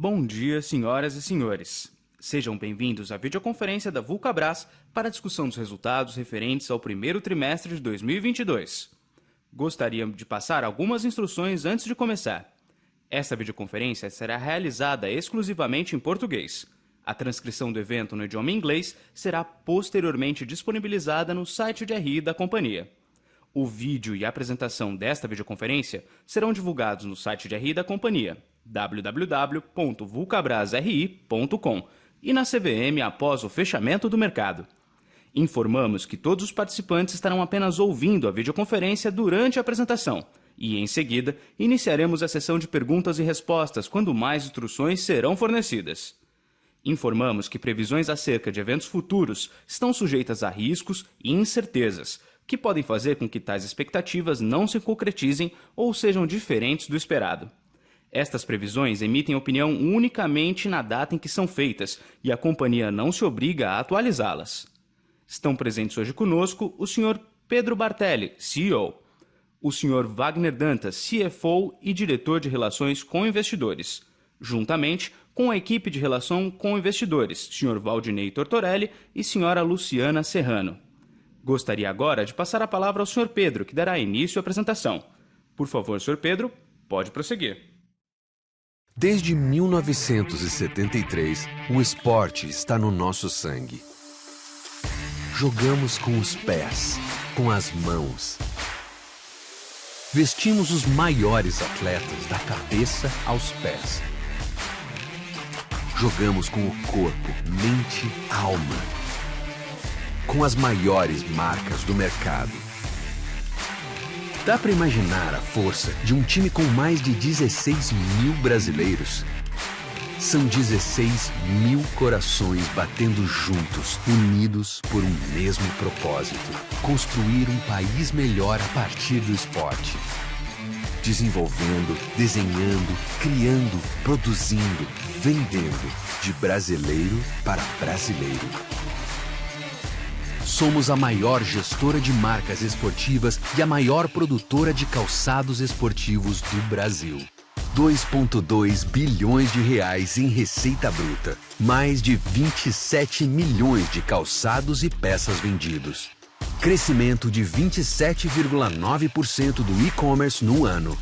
Bom dia, senhoras e senhores. Sejam bem-vindos à videoconferência da Vulcabras para a discussão dos resultados referentes ao primeiro trimestre de 2022. Gostaríamos de passar algumas instruções antes de começar. Esta videoconferência será realizada exclusivamente em português. A transcrição do evento no idioma inglês será posteriormente disponibilizada no site de RI da companhia. O vídeo e a apresentação desta videoconferência serão divulgados no site de RI da companhia, www.vulcabrasri.com, e na CVM após o fechamento do mercado. Informamos que todos os participantes estarão apenas ouvindo a videoconferência durante a apresentação e, em seguida, iniciaremos a sessão de perguntas e respostas quando mais instruções serão fornecidas. Informamos que previsões acerca de eventos futuros estão sujeitas a riscos e incertezas, que podem fazer com que tais expectativas não se concretizem ou sejam diferentes do esperado. Estas previsões emitem opinião unicamente na data em que são feitas e a companhia não se obriga a atualizá-las. Estão presentes hoje conosco o Sr. Pedro Bartelli, CEO, o Sr. Wagner Dantas, CFO e Diretor de Relações com Investidores, juntamente com a equipe de relação com investidores, Sr. Valdinei Tortorelli e Sra. Luciana Serrano. Gostaria agora de passar a palavra ao Sr. Pedro, que dará início à apresentação. Por favor, Sr. Pedro, pode prosseguir. Desde 1973, o esporte está no nosso sangue. Jogamos com os pés, com as mãos. Vestimos os maiores atletas da cabeça aos pés. Jogamos com o corpo, mente, alma. Com as maiores marcas do mercado. Dá para imaginar a força de um time com mais de 16 mil brasileiros? São 16 mil corações batendo juntos, unidos por um mesmo propósito: construir um país melhor a partir do esporte. Desenvolvendo, desenhando, criando, produzindo, vendendo, de brasileiro para brasileiro. Somos a maior gestora de marcas esportivas e a maior produtora de calçados esportivos do Brasil. 2,2 bilhões de reais em receita bruta. Mais de 27 milhões de calçados e peças vendidos. Crescimento de 27,9% do e-commerce no ano.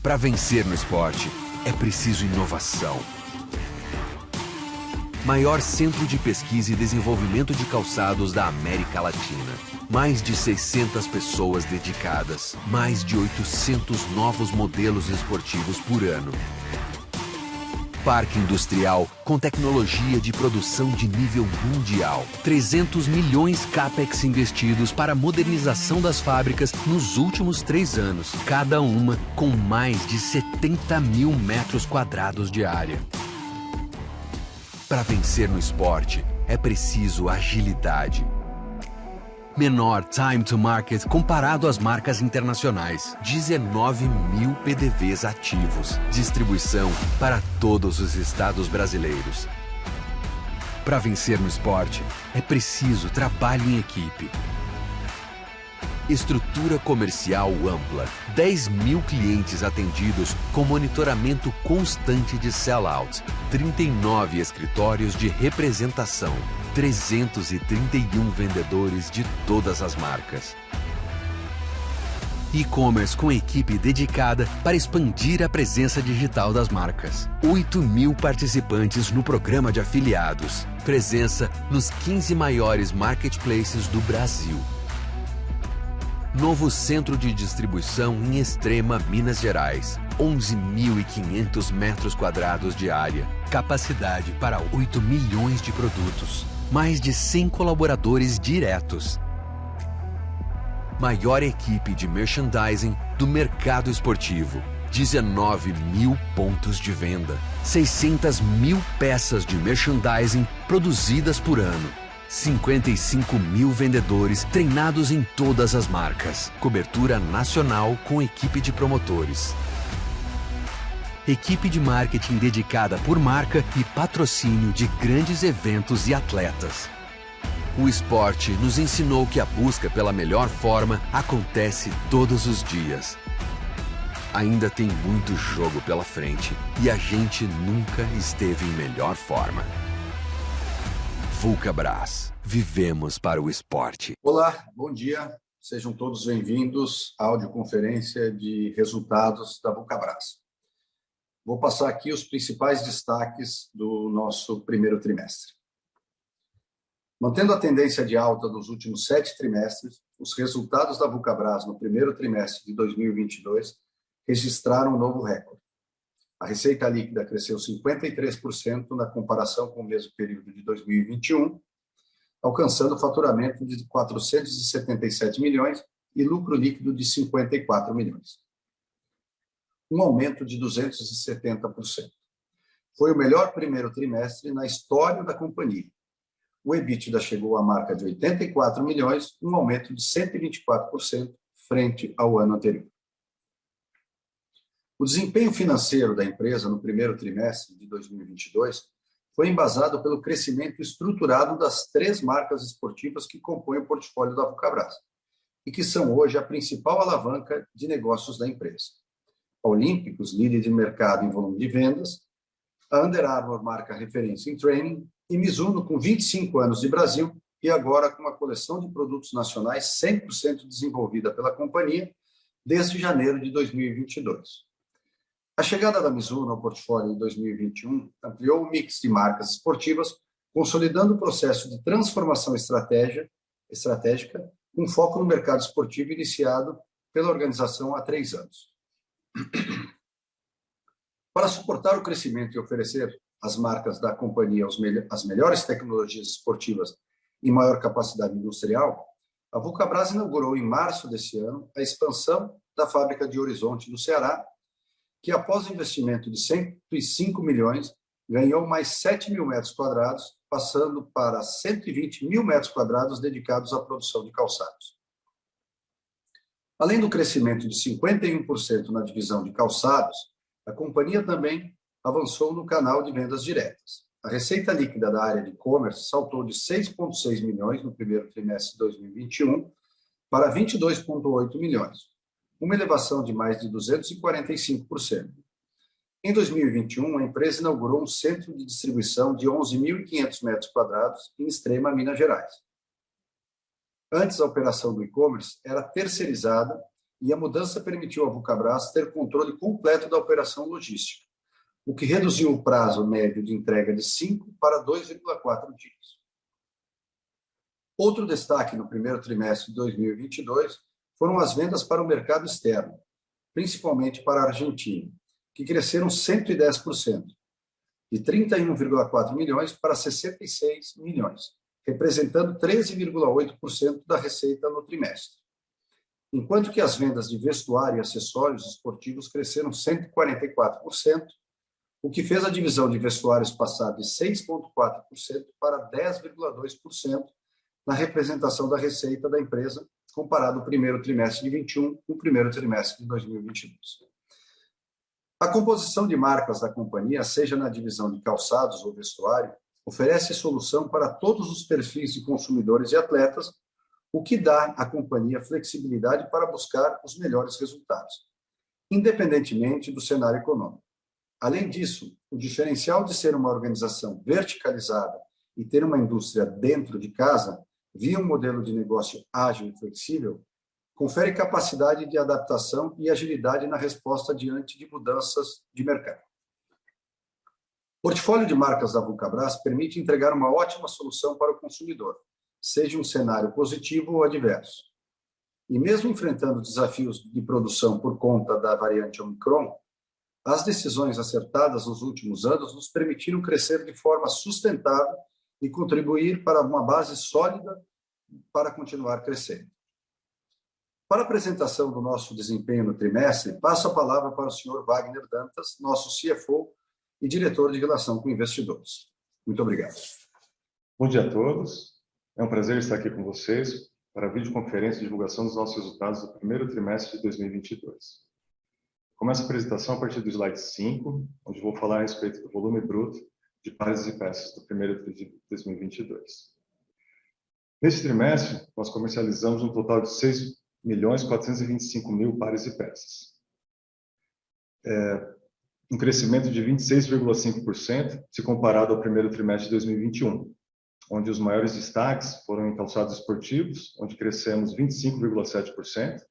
Para vencer no esporte, é preciso inovação. Maior centro de pesquisa e desenvolvimento de calçados da América Latina. Mais de 600 pessoas dedicadas. Mais de 800 novos modelos esportivos por ano. Parque industrial com tecnologia de produção de nível mundial. 300 milhões CAPEX investidos para a modernização das fábricas nos últimos 3 anos. Cada uma com mais de 70 mil metros quadrados de área. Para vencer no esporte, é preciso agilidade. Menor time to market comparado às marcas internacionais. 19 mil PDVs ativos. Distribuição para todos os estados brasileiros. Para vencer no esporte, é preciso trabalho em equipe. Estrutura comercial ampla. 10 mil clientes atendidos com monitoramento constante de sell-out. 39 escritórios de representação. 331 vendedores de todas as marcas. E-commerce com equipe dedicada para expandir a presença digital das marcas. 8 mil participantes no programa de afiliados. Presença nos 15 maiores marketplaces do Brasil. Novo centro de distribuição em Extrema, Minas Gerais. 11.500 metros quadrados de área. Capacidade para 8 milhões de produtos. Mais de 100 colaboradores diretos. Maior equipe de merchandising do mercado esportivo. 19 mil pontos de venda. 600 mil peças de merchandising produzidas por ano. 55 mil vendedores treinados em todas as marcas. Cobertura nacional com equipe de promotores. Equipe de marketing dedicada por marca e patrocínio de grandes eventos e atletas. O esporte nos ensinou que a busca pela melhor forma acontece todos os dias. Ainda tem muito jogo pela frente e a gente nunca esteve em melhor forma. Vulcabras, vivemos para o esporte. Olá, bom dia. Sejam todos bem-vindos à audioconferência de resultados da Vulcabras. Vou passar aqui os principais destaques do nosso primeiro trimestre. Mantendo a tendência de alta dos últimos 7 trimestres, os resultados da Vulcabras no primeiro trimestre de 2022 registraram um novo recorde. A receita líquida cresceu 53% na comparação com o mesmo período de 2021, alcançando faturamento de 477 milhões e lucro líquido de 54 milhões. Um aumento de 270%. Foi o melhor primeiro trimestre na história da companhia. O EBITDA chegou à marca de 84 milhões, um aumento de 124% frente ao ano anterior. O desempenho financeiro da empresa no primeiro trimestre de 2022 foi embasado pelo crescimento estruturado das 3 marcas esportivas que compõem o portfólio da Vulcabras e que são hoje a principal alavanca de negócios da empresa. A Olímpicos, líder de mercado em volume de vendas, a Under Armour, marca referência em training, e Mizuno, com 25 anos de Brasil e agora com uma coleção de produtos nacionais 100% desenvolvida pela companhia desde janeiro de 2022. A chegada da Mizuno ao portfólio em 2021 ampliou o mix de marcas esportivas, consolidando o processo de transformação estratégica com foco no mercado esportivo iniciado pela organização há 3 anos. Para suportar o crescimento e oferecer às marcas da companhia as melhores tecnologias esportivas e maior capacidade industrial, a Vulcabras inaugurou em março desse ano a expansão da fábrica de Horizonte, no Ceará, que após o investimento de 105 milhões, ganhou mais 7 mil metros quadrados, passando para 120 mil metros quadrados dedicados à produção de calçados. Além do crescimento de 51% na divisão de calçados, a companhia também avançou no canal de vendas diretas. A receita líquida da área de e-commerce saltou de 6,6 milhões no primeiro trimestre de 2021 para 22,8 milhões, uma elevação de mais de 245%. Em 2021, a empresa inaugurou um centro de distribuição de 11.500 metros quadrados em Extrema, Minas Gerais. Antes, a operação do e-commerce era terceirizada e a mudança permitiu à Vulcabras ter controle completo da operação logística, o que reduziu o prazo médio de entrega de 5 para 2,4 dias. Outro destaque no primeiro trimestre de 2022 foram as vendas para o mercado externo, principalmente para a Argentina, que cresceram 110%, de 31,4 milhões para 66 milhões, representando 13,8% da receita no trimestre. Enquanto que as vendas de vestuário e acessórios esportivos cresceram 144%, o que fez a divisão de vestuários passar de 6,4% para 10,2% na representação da receita da empresa, comparado o primeiro trimestre de 2021 com o primeiro trimestre de 2022. A composição de marcas da companhia, seja na divisão de calçados ou vestuário, oferece solução para todos os perfis de consumidores e atletas, o que dá à companhia flexibilidade para buscar os melhores resultados, independentemente do cenário econômico. Além disso, o diferencial de ser uma organização verticalizada e ter uma indústria dentro de casa, via um modelo de negócio ágil e flexível, confere capacidade de adaptação e agilidade na resposta diante de mudanças de mercado. O portfólio de marcas da Vulcabras permite entregar uma ótima solução para o consumidor, seja um cenário positivo ou adverso. E mesmo enfrentando desafios de produção por conta da variante Omicron, as decisões acertadas nos últimos anos nos permitiram crescer de forma sustentável e contribuir para uma base sólida para continuar crescendo. Para a apresentação do nosso desempenho no trimestre, passo a palavra para o senhor Wagner Dantas, nosso CFO e diretor de relação com investidores. Muito obrigado. Bom dia a todos. É um prazer estar aqui com vocês para a videoconferência de divulgação dos nossos resultados do primeiro trimestre de 2022. Começo a apresentação a partir do slide 5, onde vou falar a respeito do volume bruto de pares e peças do primeiro trimestre de 2022. Neste trimestre, nós comercializamos um total de 6.425.000 pares e peças. um crescimento de 26,5% se comparado ao primeiro trimestre de 2021, onde os maiores destaques foram em calçados esportivos, onde crescemos 25,7%,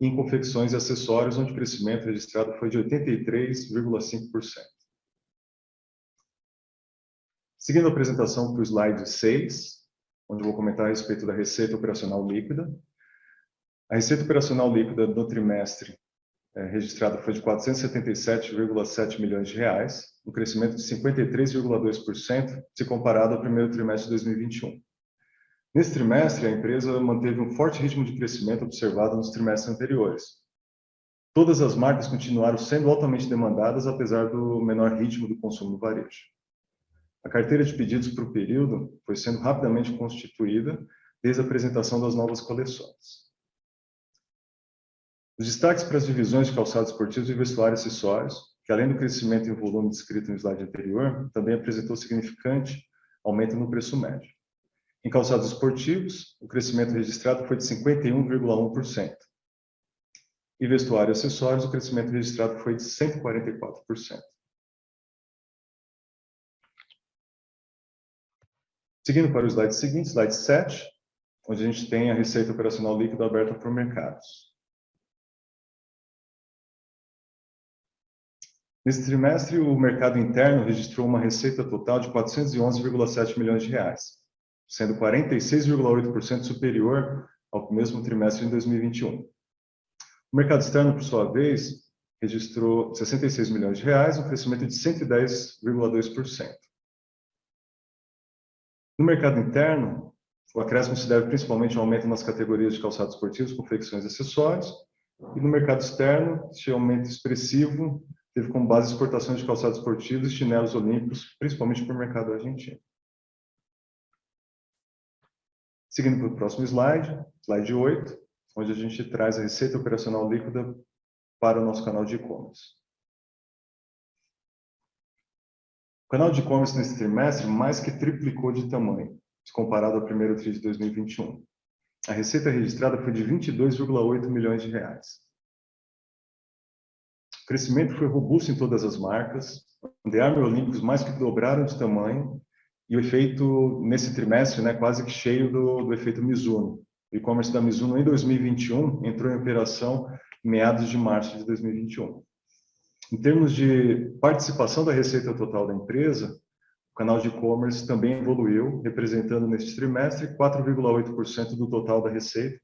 e em confecções e acessórios, onde o crescimento registrado foi de 83,5%. Seguindo a apresentação para o slide 6, onde eu vou comentar a respeito da receita operacional líquida. A receita operacional líquida do trimestre registrada foi de R$ 477,7 milhões, um crescimento de 53,2% se comparado ao primeiro trimestre de 2021. Nesse trimestre, a empresa manteve um forte ritmo de crescimento observado nos trimestres anteriores. Todas as marcas continuaram sendo altamente demandadas, apesar do menor ritmo do consumo no varejo. A carteira de pedidos para o período foi sendo rapidamente constituída desde a apresentação das novas coleções. Os destaques para as divisões de calçados esportivos e vestuário e acessórios, que além do crescimento em volume descrito no slide anterior, também apresentou significante aumento no preço médio. Em calçados esportivos, o crescimento registrado foi de 51,1%. E vestuário e acessórios, o crescimento registrado foi de 144%. Seguindo para o slide seguinte, slide 7, onde a gente tem a receita operacional líquida aberta para mercados. Nesse trimestre, o mercado interno registrou uma receita total de R$ 411,7 milhões, sendo 46,8% superior ao mesmo trimestre de 2021. O mercado externo, por sua vez, registrou R$ 66 milhões, um crescimento de 110,2%. No mercado interno, o acréscimo se deve principalmente ao aumento nas categorias de calçados esportivos, confecções e acessórios, e no mercado externo, esse aumento expressivo teve como base exportações de calçados esportivos e chinelos olímpicos, principalmente para o mercado argentino. Seguindo para o próximo slide, slide 8, onde a gente traz a receita operacional líquida para o nosso canal de e-commerce. O canal de e-commerce nesse trimestre mais que triplicou de tamanho, se comparado ao primeiro trimestre de 2021. A receita registrada foi de R$ 22,8 milhões. O crescimento foi robusto em todas as marcas, Under Armour e Olímpicos mais que dobraram de tamanho, e o efeito nesse trimestre, quase que cheio do efeito Mizuno. O e-commerce da Mizuno em 2021 entrou em operação em meados de março de 2021. Em termos de participação da receita total da empresa, o canal de e-commerce também evoluiu, representando neste trimestre 4,8% do total da receita,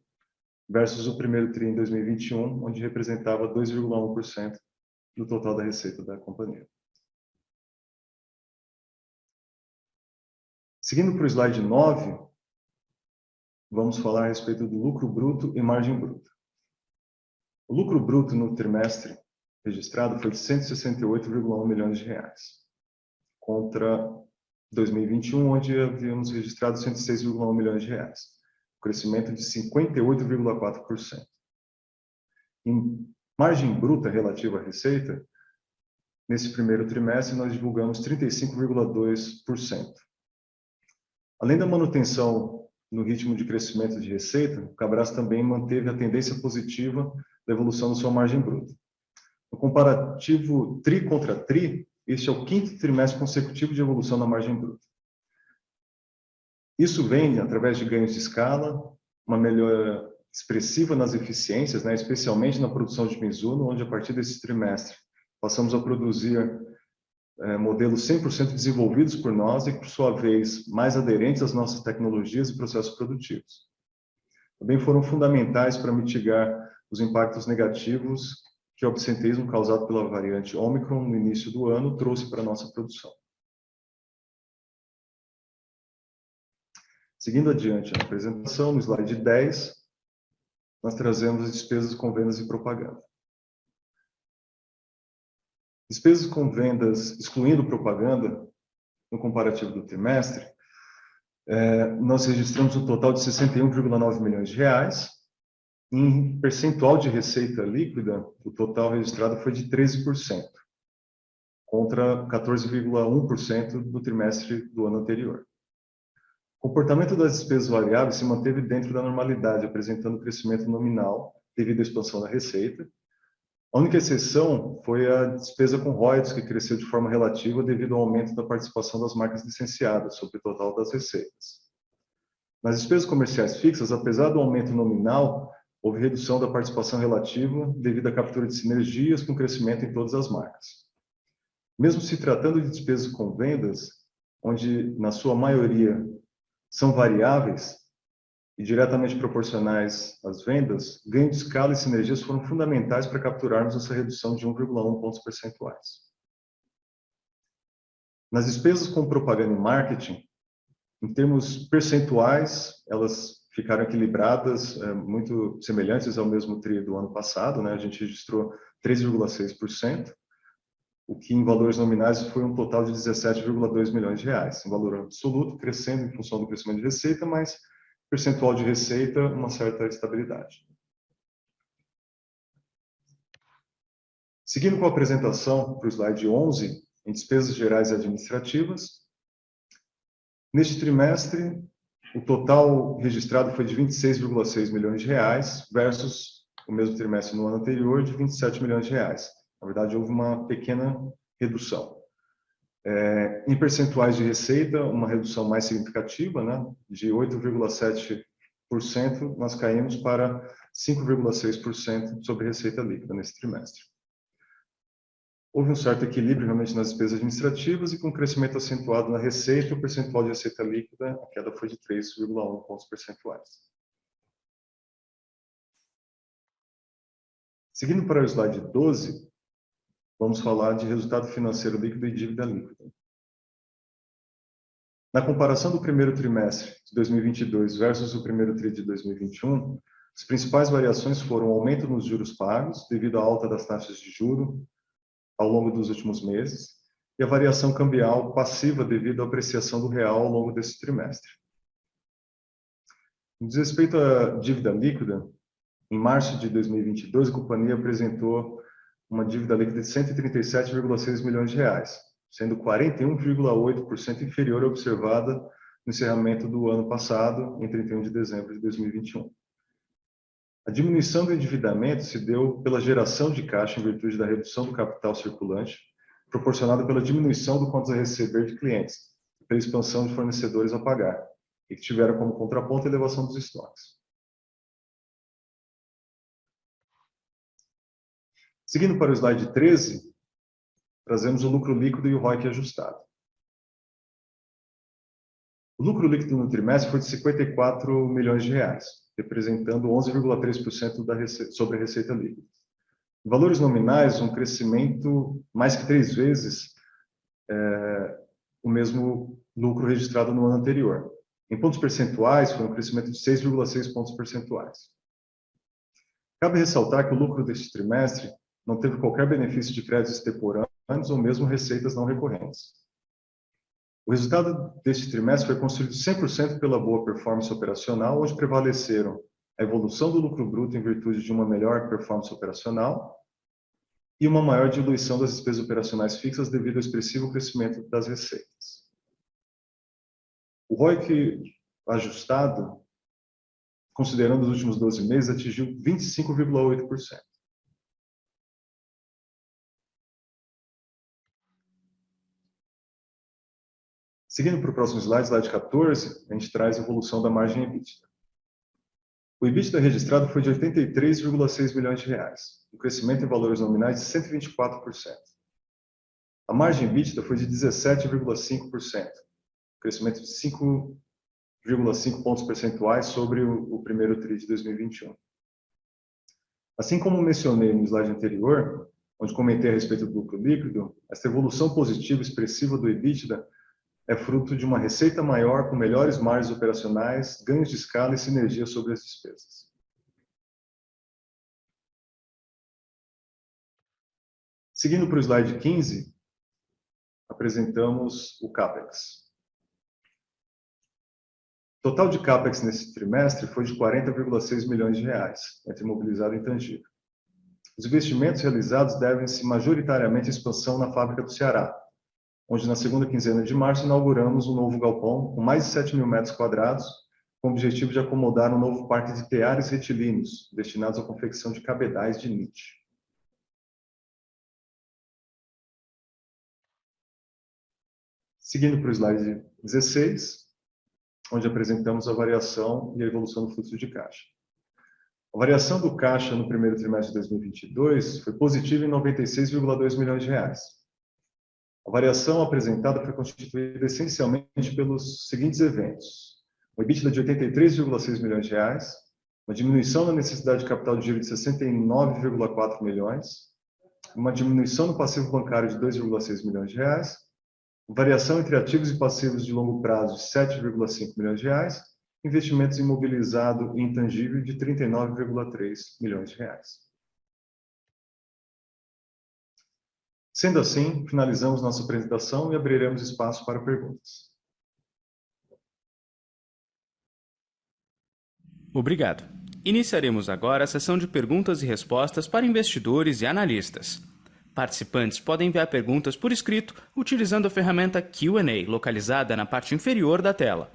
versus o primeiro TRI em 2021, onde representava 2,1% do total da receita da companhia. Seguindo para o slide 9, vamos falar a respeito do lucro bruto e margem bruta. O lucro bruto no trimestre registrado foi de R$ 168,1 milhões, contra 2021, onde havíamos registrado R$ 106,1 milhões, um crescimento de 58,4%. Em margem bruta relativa à receita, nesse primeiro trimestre nós divulgamos 35,2%. Além da manutenção no ritmo de crescimento de receita, o Cabras também manteve a tendência positiva da evolução da sua margem bruta. No comparativo TRI contra TRI, este é o quinto trimestre consecutivo de evolução da margem bruta. Isso vem através de ganhos de escala, uma melhora expressiva nas eficiências, especialmente na produção de Mizuno, onde a partir desse trimestre passamos a produzir modelos 100% desenvolvidos por nós e, por sua vez, mais aderentes às nossas tecnologias e processos produtivos. Também foram fundamentais para mitigar os impactos negativos que o absenteísmo causado pela variante Ômicron no início do ano trouxe para a nossa produção. Seguindo adiante na apresentação, no slide 10, nós trazemos as despesas com vendas e propaganda. Despesas com vendas, excluindo propaganda, no comparativo do trimestre, nós registramos um total de R$ 61,9 milhões. Em percentual de receita líquida, o total registrado foi de 13%, contra 14,1% do trimestre do ano anterior. O comportamento das despesas variáveis se manteve dentro da normalidade, apresentando crescimento nominal devido à expansão da receita, A única exceção foi a despesa com royalties, que cresceu de forma relativa devido ao aumento da participação das marcas licenciadas sobre o total das receitas. Nas despesas comerciais fixas, apesar do aumento nominal, houve redução da participação relativa devido à captura de sinergias com crescimento em todas as marcas. Mesmo se tratando de despesas com vendas, onde na sua maioria são variáveis e diretamente proporcionais às vendas, ganho de escala e sinergias foram fundamentais para capturarmos essa redução de 1,1 pontos percentuais. Nas despesas com propaganda e marketing, em termos percentuais, elas ficaram equilibradas, muito semelhantes ao mesmo TRI do ano passado, né? A gente registrou 13,6%, o que em valores nominais foi um total de 17,2 milhões de reais. Em valor absoluto, crescendo em função do crescimento de receita, mas percentual de receita, uma certa estabilidade. Seguindo com a apresentação para o slide 11, em despesas gerais e administrativas, neste trimestre, o total registrado foi de 26,6 milhões de reais versus o mesmo trimestre no ano anterior de 27 milhões de reais. Na verdade, houve uma pequena redução. Em percentuais de receita, uma redução mais significativa, né? De 8,7%, nós caímos para 5,6% sobre receita líquida nesse trimestre. Houve um certo equilíbrio realmente nas despesas administrativas e com crescimento acentuado na receita, o percentual de receita líquida, a queda foi de 3,1 pontos percentuais. Seguindo para o slide 12, vamos falar de resultado financeiro líquido e dívida líquida. Na comparação do primeiro trimestre de 2022 versus o primeiro TRI de 2021, as principais variações foram o aumento nos juros pagos, devido à alta das taxas de juros ao longo dos últimos meses, e a variação cambial passiva devido à apreciação do real ao longo desse trimestre. No que diz respeito à dívida líquida, em março de 2022, a companhia apresentou uma dívida líquida de 137,6 milhões de reais, sendo 41,8% inferior à observada no encerramento do ano passado, em 31 de dezembro de 2021. A diminuição do endividamento se deu pela geração de caixa em virtude da redução do capital circulante, proporcionada pela diminuição do contas a receber de clientes, e pela expansão de fornecedores a pagar, e que tiveram como contraponto a elevação dos estoques. Seguindo para o slide 13, trazemos o lucro líquido e o ROIC ajustado. O lucro líquido no trimestre foi de 54 milhões de reais, representando 11,3% sobre a receita líquida. Em valores nominais, um crescimento mais que 3 vezes o mesmo lucro registrado no ano anterior. Em pontos percentuais, foi um crescimento de 6,6 pontos percentuais. Cabe ressaltar que o lucro deste trimestre não teve qualquer benefício de créditos extemporâneos ou mesmo receitas não recorrentes. O resultado deste trimestre foi construído 100% pela boa performance operacional, onde prevaleceram a evolução do lucro bruto em virtude de uma melhor performance operacional e uma maior diluição das despesas operacionais fixas devido ao expressivo crescimento das receitas. O ROIC ajustado, considerando os últimos 12 meses, atingiu 25,8%. Seguindo para o próximo slide, slide 14, a gente traz a evolução da margem EBITDA. O EBITDA registrado foi de 83,6 milhões de reais, um crescimento em valores nominais de 124%. A margem EBITDA foi de 17,5%, um crescimento de 5,5 pontos percentuais sobre o primeiro TRI de 2021. Assim como mencionei no slide anterior, onde comentei a respeito do lucro líquido, essa evolução positiva expressiva do EBITDA é fruto de uma receita maior com melhores margens operacionais, ganhos de escala e sinergia sobre as despesas. Seguindo para o slide 15, apresentamos o CAPEX. O total de CAPEX nesse trimestre foi de 40,6 milhões de reais, entre imobilizado e intangível. Os investimentos realizados devem-se majoritariamente à expansão na fábrica do Ceará, onde na segunda quinzena de março inauguramos um novo galpão com mais de 7 mil metros quadrados, com o objetivo de acomodar um novo parque de teares retilíneos, destinados à confecção de cabedais de NIT. Seguindo para o slide 16, onde apresentamos a variação e a evolução do fluxo de caixa. A variação do caixa no primeiro trimestre de 2022 foi positiva em 96,2 milhões de reais. A variação apresentada foi constituída essencialmente pelos seguintes eventos: o EBITDA de 83,6 milhões de reais, uma diminuição na necessidade de capital de giro de 69,4 milhões, uma diminuição no passivo bancário de 2,6 milhões de reais, variação entre ativos e passivos de longo prazo de 7,5 milhões de reais, investimentos imobilizado e intangível de 39,3 milhões de reais. Sendo assim, finalizamos nossa apresentação e abriremos espaço para perguntas. Obrigado. Iniciaremos agora a sessão de perguntas e respostas para investidores e analistas. Participantes podem enviar perguntas por escrito utilizando a ferramenta Q&A, localizada na parte inferior da tela.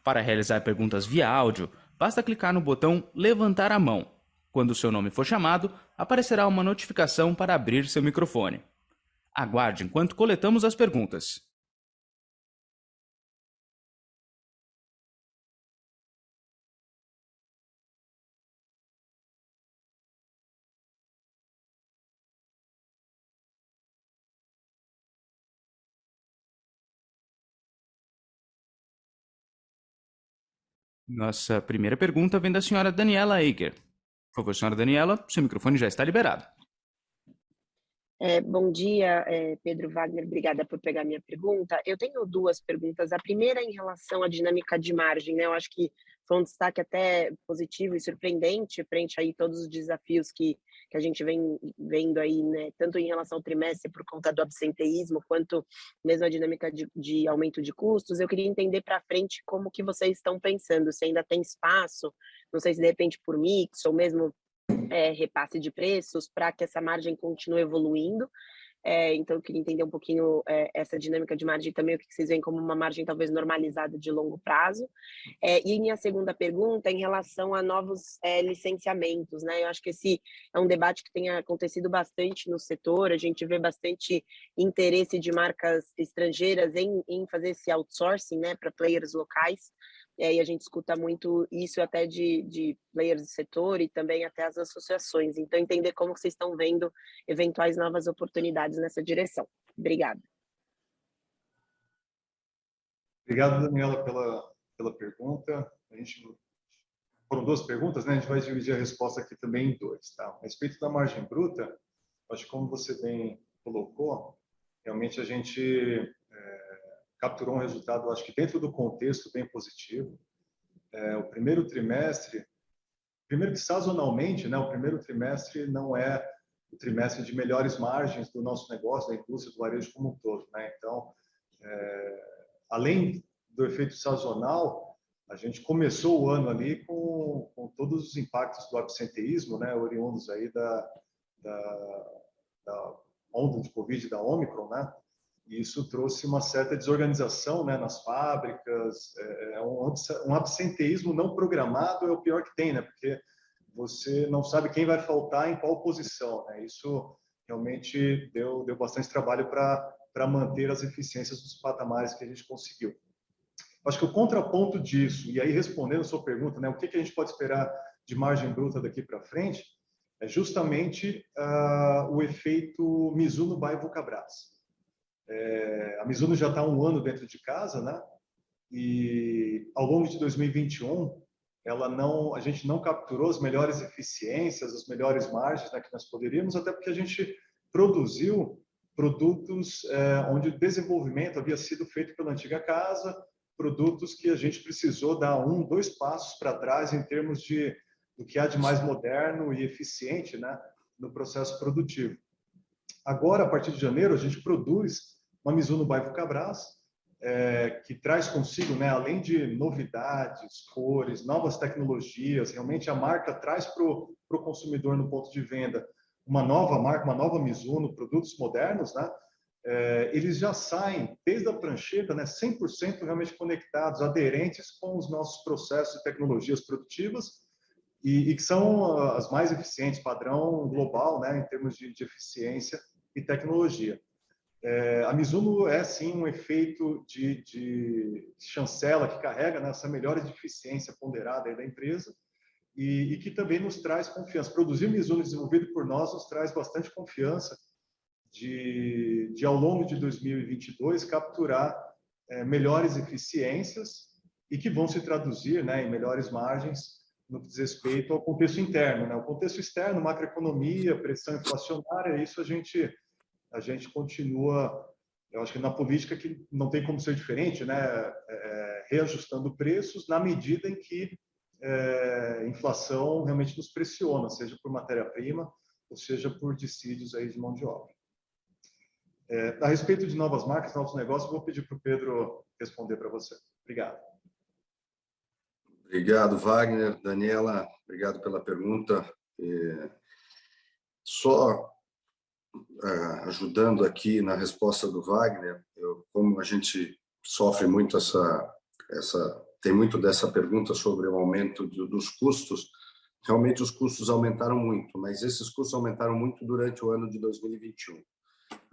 Para realizar perguntas via áudio, basta clicar no botão Levantar a mão. Quando o seu nome for chamado, aparecerá uma notificação para abrir seu microfone. Aguarde enquanto coletamos as perguntas. Nossa primeira pergunta vem da senhora Daniela Eiger. Por favor, senhora Daniela, seu microfone já está liberado. Bom dia, Pedro Wagner, obrigada por pegar minha pergunta. Eu tenho duas perguntas. A primeira em relação à dinâmica de margem, né? Eu acho que foi um destaque até positivo e surpreendente frente aí todos os desafios que a gente vem vendo aí, né? Tanto em relação ao trimestre por conta do absenteísmo, quanto mesmo a dinâmica de aumento de custos. Eu queria entender para frente como que vocês estão pensando, se ainda tem espaço, não sei se de repente por mix ou mesmo repasse de preços para que essa margem continue evoluindo. Então, eu queria entender um pouquinho essa dinâmica de margem também, o que vocês veem como uma margem talvez normalizada de longo prazo. E minha segunda pergunta é em relação a novos licenciamentos, né? Eu acho que esse é um debate que tem acontecido bastante no setor, a gente vê bastante interesse de marcas estrangeiras em fazer esse outsourcing, né, para players locais. E a gente escuta muito isso até de players do setor e também até as associações. Então, entender como vocês estão vendo eventuais novas oportunidades nessa direção. Obrigada. Obrigado, Daniela, pela pergunta. Foram duas perguntas, né? A gente vai dividir a resposta aqui também em dois. Tá? A respeito da margem bruta, acho que como você bem colocou, realmente a gente capturou um resultado, acho que dentro do contexto bem positivo. O primeiro trimestre, primeiro que sazonalmente, né, o primeiro trimestre não é o trimestre de melhores margens do nosso negócio, da indústria do varejo como um todo, né? Então, além do efeito sazonal, a gente começou o ano ali com todos os impactos do absenteísmo, né, oriundos aí da onda de Covid, da Omicron, né? E isso trouxe uma certa desorganização, né, nas fábricas. Um absenteísmo não programado é o pior que tem, né? Porque você não sabe quem vai faltar em qual posição, né? Isso realmente deu bastante trabalho para manter as eficiências dos patamares que a gente conseguiu. Acho que o contraponto disso, e aí respondendo a sua pergunta, né, o que a gente pode esperar de margem bruta daqui para frente, é justamente o efeito Mizuno by Vulcabras. A Mizuno já está há um ano dentro de casa, né? E ao longo de 2021, a gente não capturou as melhores eficiências, as melhores margens, né, que nós poderíamos, até porque a gente produziu produtos onde o desenvolvimento havia sido feito pela antiga casa, produtos que a gente precisou dar 2 passos para trás em termos do que há de mais moderno e eficiente, né, no processo produtivo. Agora, a partir de janeiro, a gente produz uma Mizuno by Vulcabras, que traz consigo, né, além de novidades, cores, novas tecnologias, realmente a marca traz para o consumidor no ponto de venda uma nova marca, uma nova Mizuno, produtos modernos, né? Eles já saem desde a prancheta, né, 100% realmente conectados, aderentes com os nossos processos e tecnologias produtivas e que são as mais eficientes, padrão global, né, em termos de eficiência e tecnologia. A Mizuno é, sim, um efeito de chancela que carrega nessa melhora de eficiência ponderada aí da empresa e que também nos traz confiança. Produzir Mizuno desenvolvido por nós nos traz bastante confiança de ao longo de 2022, capturar melhores eficiências e que vão se traduzir, né, em melhores margens no que diz respeito ao contexto interno, né? O contexto externo, macroeconomia, pressão inflacionária, isso a gente continua, eu acho que na política que não tem como ser diferente, né? Reajustando preços na medida em que a inflação realmente nos pressiona, seja por matéria-prima ou seja por dissídios aí de mão de obra. A respeito de novas marcas, novos negócios, vou pedir para o Pedro responder para você. Obrigado. Obrigado, Wagner. Daniela, obrigado pela pergunta. Só ajudando aqui na resposta do Wagner, como a gente sofre muito tem muito dessa pergunta sobre o aumento dos custos, realmente os custos aumentaram muito, mas esses custos aumentaram muito durante o ano de 2021.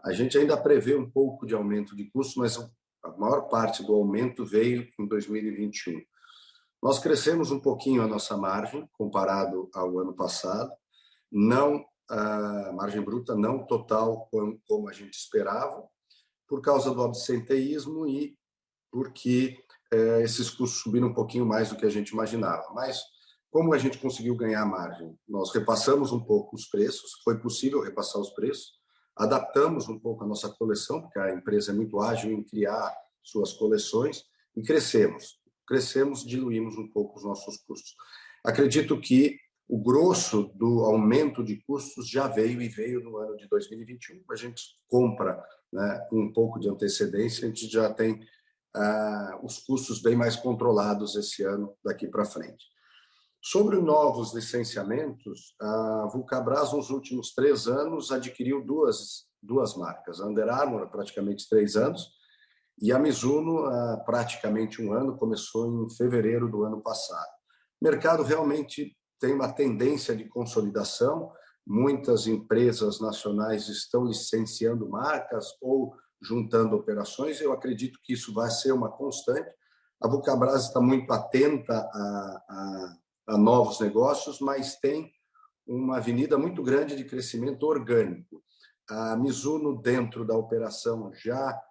A gente ainda prevê um pouco de aumento de custos, mas a maior parte do aumento veio em 2021. Nós crescemos um pouquinho a nossa margem, comparado ao ano passado, não a margem bruta, não total como a gente esperava, por causa do absenteísmo e porque esses custos subiram um pouquinho mais do que a gente imaginava. Mas, como a gente conseguiu ganhar margem? Nós repassamos um pouco os preços, foi possível repassar os preços, adaptamos um pouco a nossa coleção, porque a empresa é muito ágil em criar suas coleções, e crescemos, diluímos um pouco os nossos custos. Acredito que o grosso do aumento de custos já veio no ano de 2021. A gente compra, né, com um pouco de antecedência, a gente já tem os custos bem mais controlados esse ano daqui para frente. Sobre novos licenciamentos, a Vulcabras, nos últimos 3 anos, adquiriu duas marcas. A Under Armour, há praticamente 3 anos, e a Mizuno, há praticamente 1 ano, começou em fevereiro do ano passado. O mercado realmente tem uma tendência de consolidação, muitas empresas nacionais estão licenciando marcas ou juntando operações, eu acredito que isso vai ser uma constante. A Vulcabras está muito atenta a novos negócios, mas tem uma avenida muito grande de crescimento orgânico. A Mizuno, dentro da operação, já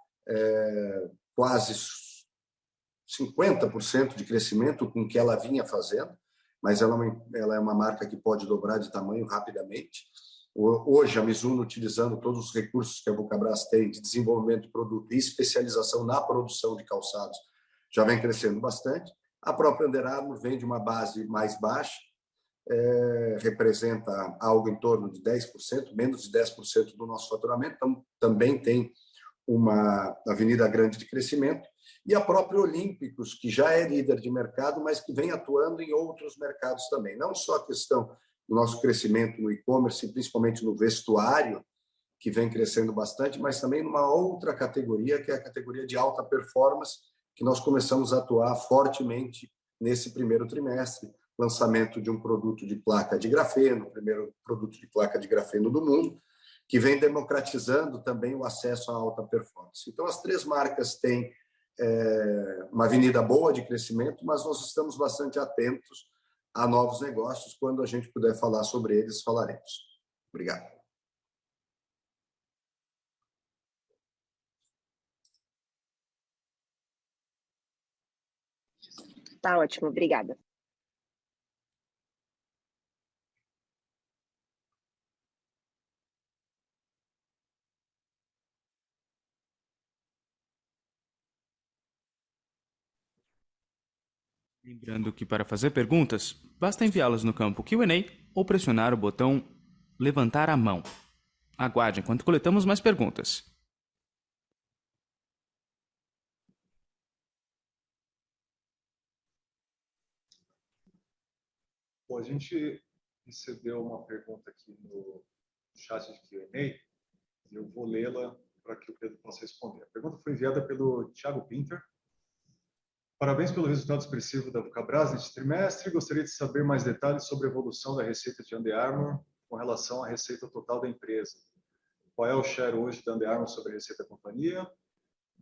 quase 50% de crescimento com o que ela vinha fazendo, mas ela é uma marca que pode dobrar de tamanho rapidamente. Hoje, a Mizuno, utilizando todos os recursos que a Vulcabras tem de desenvolvimento de produto e especialização na produção de calçados, já vem crescendo bastante. A própria Under Armour vem de uma base mais baixa, representa algo em torno de 10%, menos de 10% do nosso faturamento, então também tem uma avenida grande de crescimento. E a própria Olímpicos, que já é líder de mercado, mas que vem atuando em outros mercados também. Não só a questão do nosso crescimento no e-commerce, principalmente no vestuário, que vem crescendo bastante, mas também numa outra categoria, que é a categoria de alta performance, que nós começamos a atuar fortemente nesse primeiro trimestre. Lançamento de um produto de placa de grafeno, o primeiro produto de placa de grafeno do mundo, que vem democratizando também o acesso à alta performance. Então, as 3 marcas têm uma avenida boa de crescimento, mas nós estamos bastante atentos a novos negócios. Quando a gente puder falar sobre eles, falaremos. Obrigado. Tá ótimo, obrigada. Lembrando que para fazer perguntas, basta enviá-las no campo Q&A ou pressionar o botão levantar a mão. Aguarde enquanto coletamos mais perguntas. Bom, a gente recebeu uma pergunta aqui no chat de Q&A e eu vou lê-la para que o Pedro possa responder. A pergunta foi enviada pelo Thiago Pinter. Parabéns pelo resultado expressivo da Vulcabras neste trimestre. Gostaria de saber mais detalhes sobre a evolução da receita de Under Armour com relação à receita total da empresa. qual é o share hoje da Under Armour sobre a receita da companhia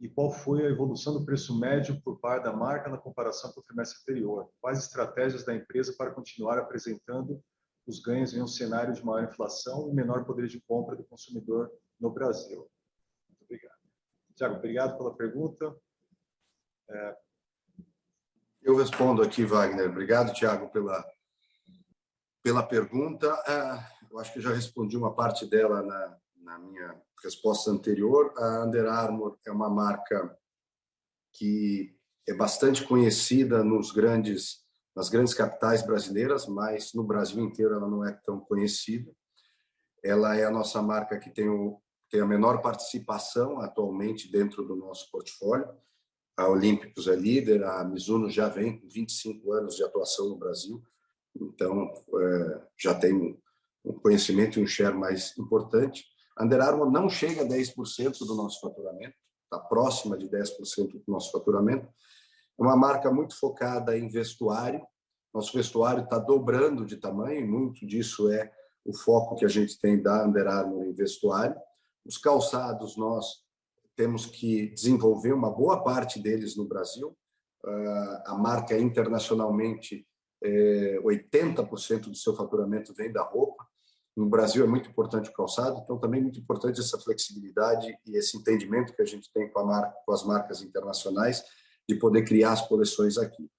e qual foi a evolução do preço médio por par da marca na comparação com o trimestre anterior. Quais estratégias da empresa para continuar apresentando os ganhos em um cenário de maior inflação e menor poder de compra do consumidor no Brasil? Muito obrigado. Tiago, obrigado pela pergunta. Eu respondo aqui, Wagner. Obrigado, Tiago, pela pergunta. Eu acho que já respondi uma parte dela na minha resposta anterior. A Under Armour é uma marca que é bastante conhecida nas grandes capitais brasileiras, mas no Brasil inteiro ela não é tão conhecida. Ela é a nossa marca que tem a menor participação atualmente dentro do nosso portfólio. A Olímpicos é líder, a Mizuno já vem com 25 anos de atuação no Brasil, então já tem um conhecimento e um share mais importante. A Under Armour não chega a 10% do nosso faturamento, está próxima de 10% do nosso faturamento. É uma marca muito focada em vestuário. Nosso vestuário está dobrando de tamanho, e muito disso é o foco que a gente tem da Under Armour em vestuário. Os calçados, nós temos que desenvolver uma boa parte deles no Brasil. A marca internacionalmente, 80% do seu faturamento vem da roupa. No Brasil é muito importante o calçado, então também é muito importante essa flexibilidade e esse entendimento que a gente tem com as marcas internacionais de poder criar as coleções aqui.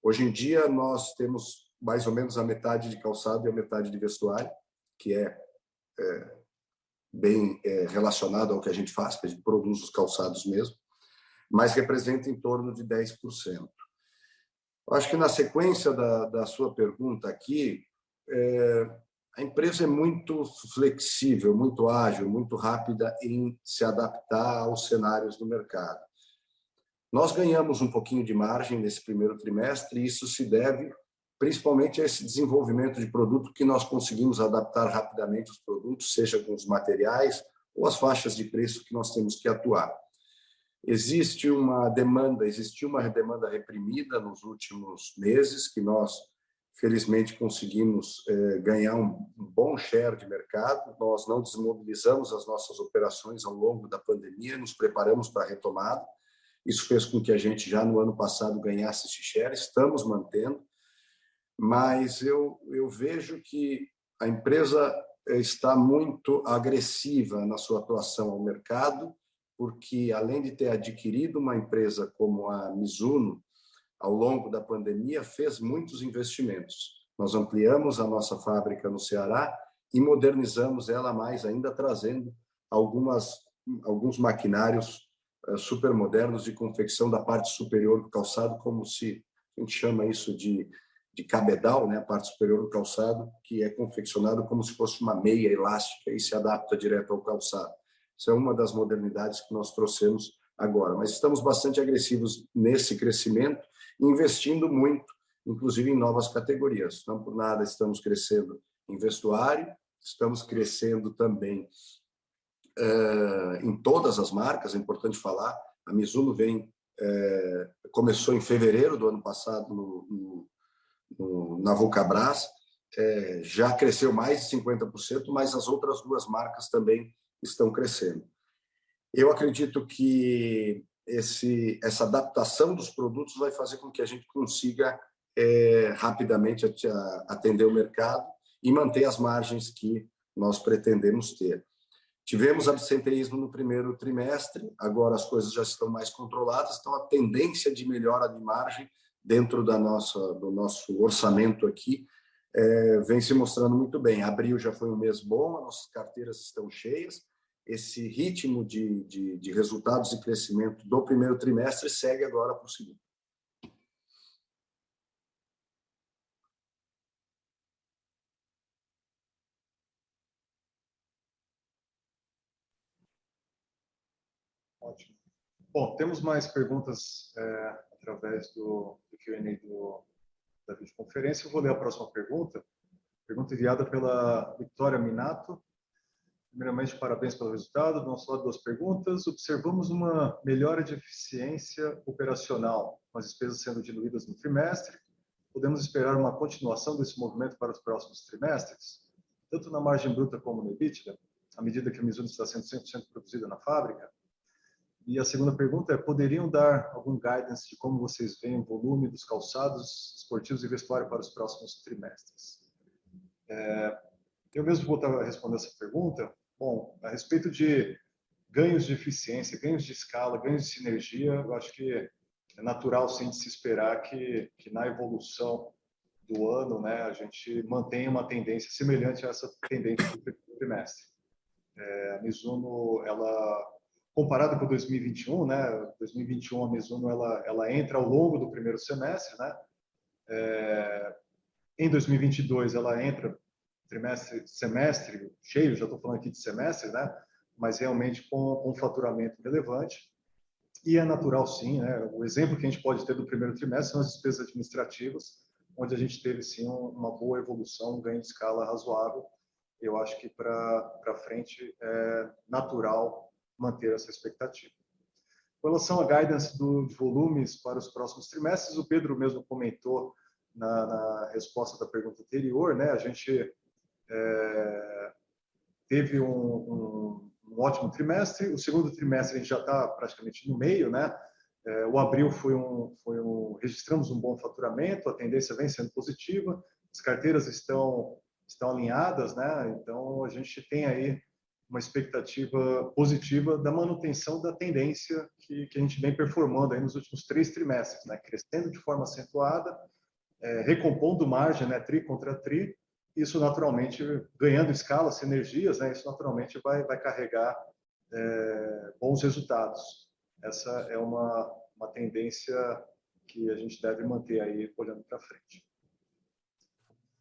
Hoje em dia nós temos mais ou menos a metade de calçado e a metade de vestuário, que é bem relacionado ao que a gente faz, que a gente produz os calçados mesmo, mas representa em torno de 10%. Eu acho que na sequência da sua pergunta aqui, a empresa é muito flexível, muito ágil, muito rápida em se adaptar aos cenários do mercado. Nós ganhamos um pouquinho de margem nesse primeiro trimestre e isso se deve principalmente a esse desenvolvimento de produto que nós conseguimos adaptar rapidamente os produtos, seja com os materiais ou as faixas de preço que nós temos que atuar. Existiu uma demanda reprimida nos últimos meses, que nós, felizmente, conseguimos ganhar um bom share de mercado. Nós não desmobilizamos as nossas operações ao longo da pandemia, nos preparamos para a retomada. Isso fez com que a gente já no ano passado ganhasse esse share, estamos mantendo, mas eu vejo que a empresa está muito agressiva na sua atuação ao mercado, porque além de ter adquirido uma empresa como a Mizuno, ao longo da pandemia, fez muitos investimentos. Nós ampliamos a nossa fábrica no Ceará e modernizamos ela mais ainda, trazendo alguns maquinários super modernos de confecção da parte superior do calçado, como se a gente chama isso de cabedal, né? A parte superior do calçado, que é confeccionado como se fosse uma meia elástica e se adapta direto ao calçado. Isso é uma das modernidades que nós trouxemos agora. Mas estamos bastante agressivos nesse crescimento, investindo muito, inclusive em novas categorias. Não por nada estamos crescendo em vestuário, estamos crescendo também em todas as marcas. É importante falar, a Mizuno começou em fevereiro do ano passado na Vulcabras, já cresceu mais de 50%, mas as outras duas marcas também estão crescendo. Eu acredito que essa adaptação dos produtos vai fazer com que a gente consiga rapidamente atender o mercado e manter as margens que nós pretendemos ter. Tivemos absenteísmo no primeiro trimestre, agora as coisas já estão mais controladas, então a tendência de melhora de margem dentro do nosso orçamento aqui vem se mostrando muito bem. Abril já foi um mês bom, as nossas carteiras estão cheias, esse ritmo de resultados e crescimento do primeiro trimestre segue agora para o segundo. Ótimo. Bom, temos mais perguntas através do Q&A da videoconferência. Eu vou ler a próxima pergunta. Pergunta enviada pela Vitória Minato. Primeiramente, parabéns pelo resultado. Vamos falar de duas perguntas. Observamos uma melhora de eficiência operacional, com as despesas sendo diluídas no trimestre. Podemos esperar uma continuação desse movimento para os próximos trimestres? Tanto na margem bruta como no EBITDA? à medida que a Mizuno está sendo 100% produzida na fábrica? E a segunda pergunta é, poderiam dar algum guidance de como vocês veem o volume dos calçados esportivos e vestuário para os próximos trimestres? Eu mesmo vou responder essa pergunta. Bom, a respeito de ganhos de eficiência, ganhos de escala, ganhos de sinergia, eu acho que é natural, sim, de se esperar que na evolução do ano, né, a gente mantenha uma tendência semelhante a essa tendência do primeiro trimestre. A Mizuno, comparado com 2021, né, 2021 a Mizuno ela entra ao longo do primeiro semestre, né? Em 2022 ela entra semestre cheio, já estou falando aqui de semestre, né? Mas realmente com um faturamento relevante. E é natural, sim, né? O exemplo que a gente pode ter do primeiro trimestre são as despesas administrativas, onde a gente teve, sim, uma boa evolução, um ganho de escala razoável. Eu acho que para frente é natural manter essa expectativa. Com relação à guidance de volumes para os próximos trimestres, o Pedro mesmo comentou na resposta da pergunta anterior, né? A gente teve um ótimo trimestre. O segundo trimestre a gente já está praticamente no meio, né? O abril registramos um bom faturamento, a tendência vem sendo positiva, as carteiras estão alinhadas, né? Então a gente tem aí uma expectativa positiva da manutenção da tendência que a gente vem performando aí nos últimos 3 trimestres, né? Crescendo de forma acentuada, recompondo margem, né? Tri contra tri. Isso naturalmente, ganhando escala, sinergias, né? Isso naturalmente vai carregar bons resultados. Essa é uma tendência que a gente deve manter aí olhando para frente.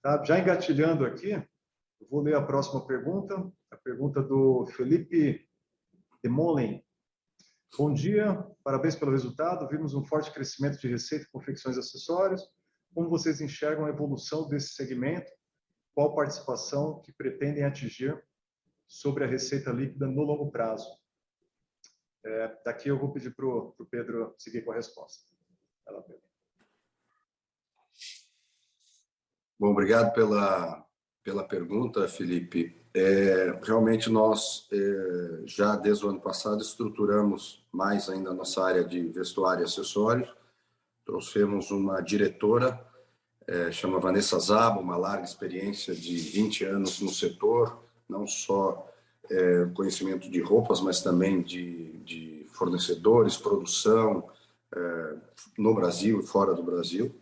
Tá? Já engatilhando aqui, eu vou ler a próxima pergunta, a pergunta do Felipe Demolen. Bom dia, parabéns pelo resultado. Vimos um forte crescimento de receita e confecções e acessórios. Como vocês enxergam a evolução desse segmento? Qual participação que pretendem atingir sobre a receita líquida no longo prazo? Daqui eu vou pedir para o Pedro seguir com a resposta. Vai lá, Pedro. Bom, obrigado pela pergunta, Felipe. Realmente nós, já desde o ano passado, estruturamos mais ainda a nossa área de vestuário e acessórios. Trouxemos uma diretora, chama Vanessa Zabo, uma larga experiência de 20 anos no setor, não só conhecimento de roupas, mas também de fornecedores, produção, no Brasil e fora do Brasil.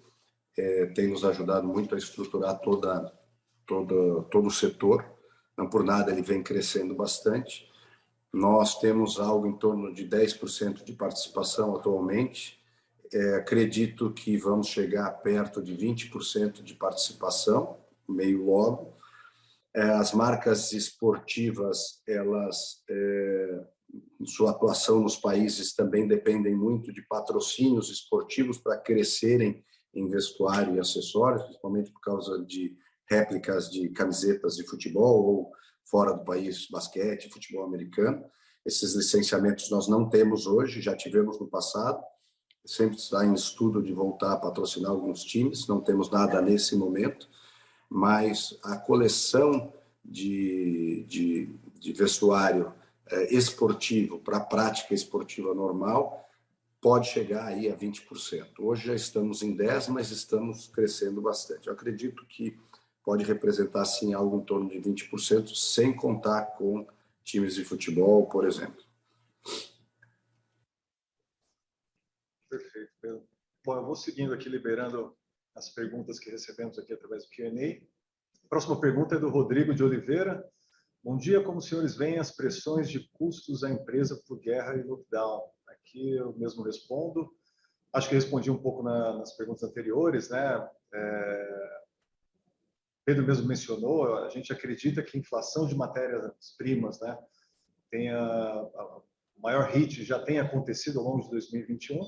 Tem nos ajudado muito a estruturar todo o setor. Não por nada ele vem crescendo bastante. Nós temos algo em torno de 10% de participação atualmente. Acredito que vamos chegar perto de 20% de participação, meio logo. As marcas esportivas, elas, sua atuação nos países também dependem muito de patrocínios esportivos para crescerem em vestuário e acessórios, principalmente por causa de réplicas de camisetas de futebol ou fora do país, basquete, futebol americano. Esses licenciamentos nós não temos hoje, já tivemos no passado. Sempre está em estudo de voltar a patrocinar alguns times, não temos nada nesse momento, mas a coleção de vestuário esportivo para a prática esportiva normal pode chegar aí a 20%. Hoje já estamos em 10%, mas estamos crescendo bastante. Eu acredito que pode representar, sim, algo em torno de 20%, sem contar com times de futebol, por exemplo. Perfeito, Pedro. Bom, eu vou seguindo aqui, liberando as perguntas que recebemos aqui através do Q&A. A próxima pergunta é do Rodrigo de Oliveira. Bom dia, como os senhores veem as pressões de custos à empresa por guerra e lockdown? Aqui eu mesmo respondo. Acho que respondi um pouco nas perguntas anteriores, né? Pedro mesmo mencionou, a gente acredita que a inflação de matérias-primas, né, o maior hit já tem acontecido ao longo de 2021,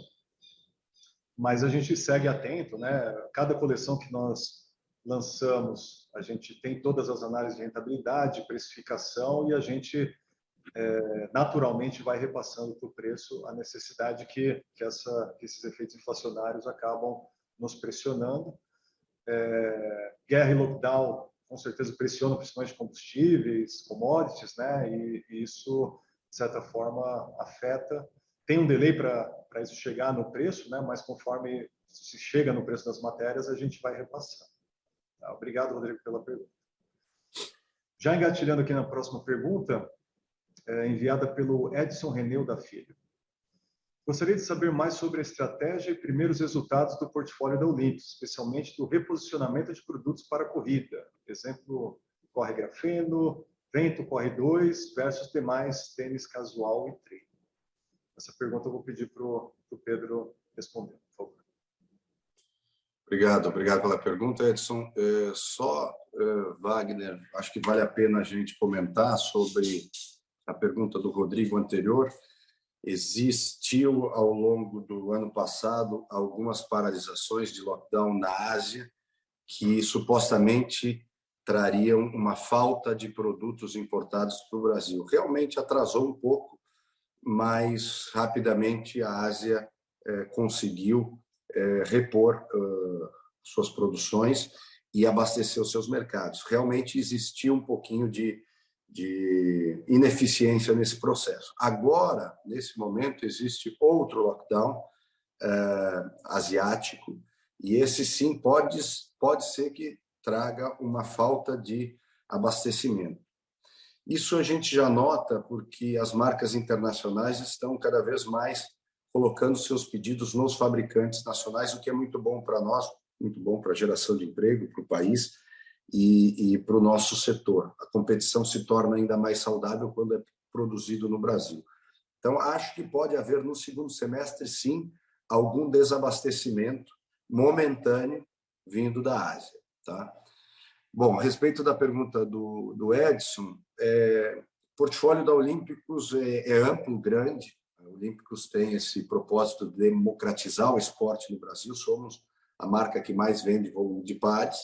mas a gente segue atento, né? Cada coleção que nós lançamos, a gente tem todas as análises de rentabilidade, precificação, e a gente naturalmente vai repassando para o preço a necessidade que esses efeitos inflacionários acabam nos pressionando. Guerra e lockdown com certeza pressiona principalmente combustíveis, commodities, né? E isso, de certa forma, afeta. Tem um delay para isso chegar no preço, né? Mas conforme se chega no preço das matérias, a gente vai repassar. Tá? Obrigado, Rodrigo, pela pergunta. Já engatilhando aqui na próxima pergunta, enviada pelo Edson Reneu da Filho. Gostaria de saber mais sobre a estratégia e primeiros resultados do portfólio da Olympus, especialmente do reposicionamento de produtos para a corrida. Exemplo, corre grafeno, vento corre 2 versus demais tênis casual e treino. Essa pergunta eu vou pedir para o Pedro responder, por favor. Obrigado pela pergunta, Edson. Wagner, acho que vale a pena a gente comentar sobre a pergunta do Rodrigo anterior. Existiu, ao longo do ano passado, algumas paralisações de lockdown na Ásia que supostamente trariam uma falta de produtos importados para o Brasil. Realmente atrasou um pouco, mas rapidamente a Ásia conseguiu repor suas produções e abastecer os seus mercados. Realmente existia um pouquinho de ineficiência nesse processo. Agora, nesse momento, existe outro lockdown asiático, e esse sim pode ser que traga uma falta de abastecimento. Isso a gente já nota porque as marcas internacionais estão cada vez mais colocando seus pedidos nos fabricantes nacionais, o que é muito bom para nós, muito bom para a geração de emprego, para o país e para o nosso setor. A competição se torna ainda mais saudável quando é produzido no Brasil. Então, acho que pode haver no segundo semestre, sim, algum desabastecimento momentâneo vindo da Ásia. Tá? Bom, a respeito da pergunta do Edson, o portfólio da Olímpicos é amplo, grande. A Olímpicos tem esse propósito de democratizar o esporte no Brasil. Somos a marca que mais vende volume de pares.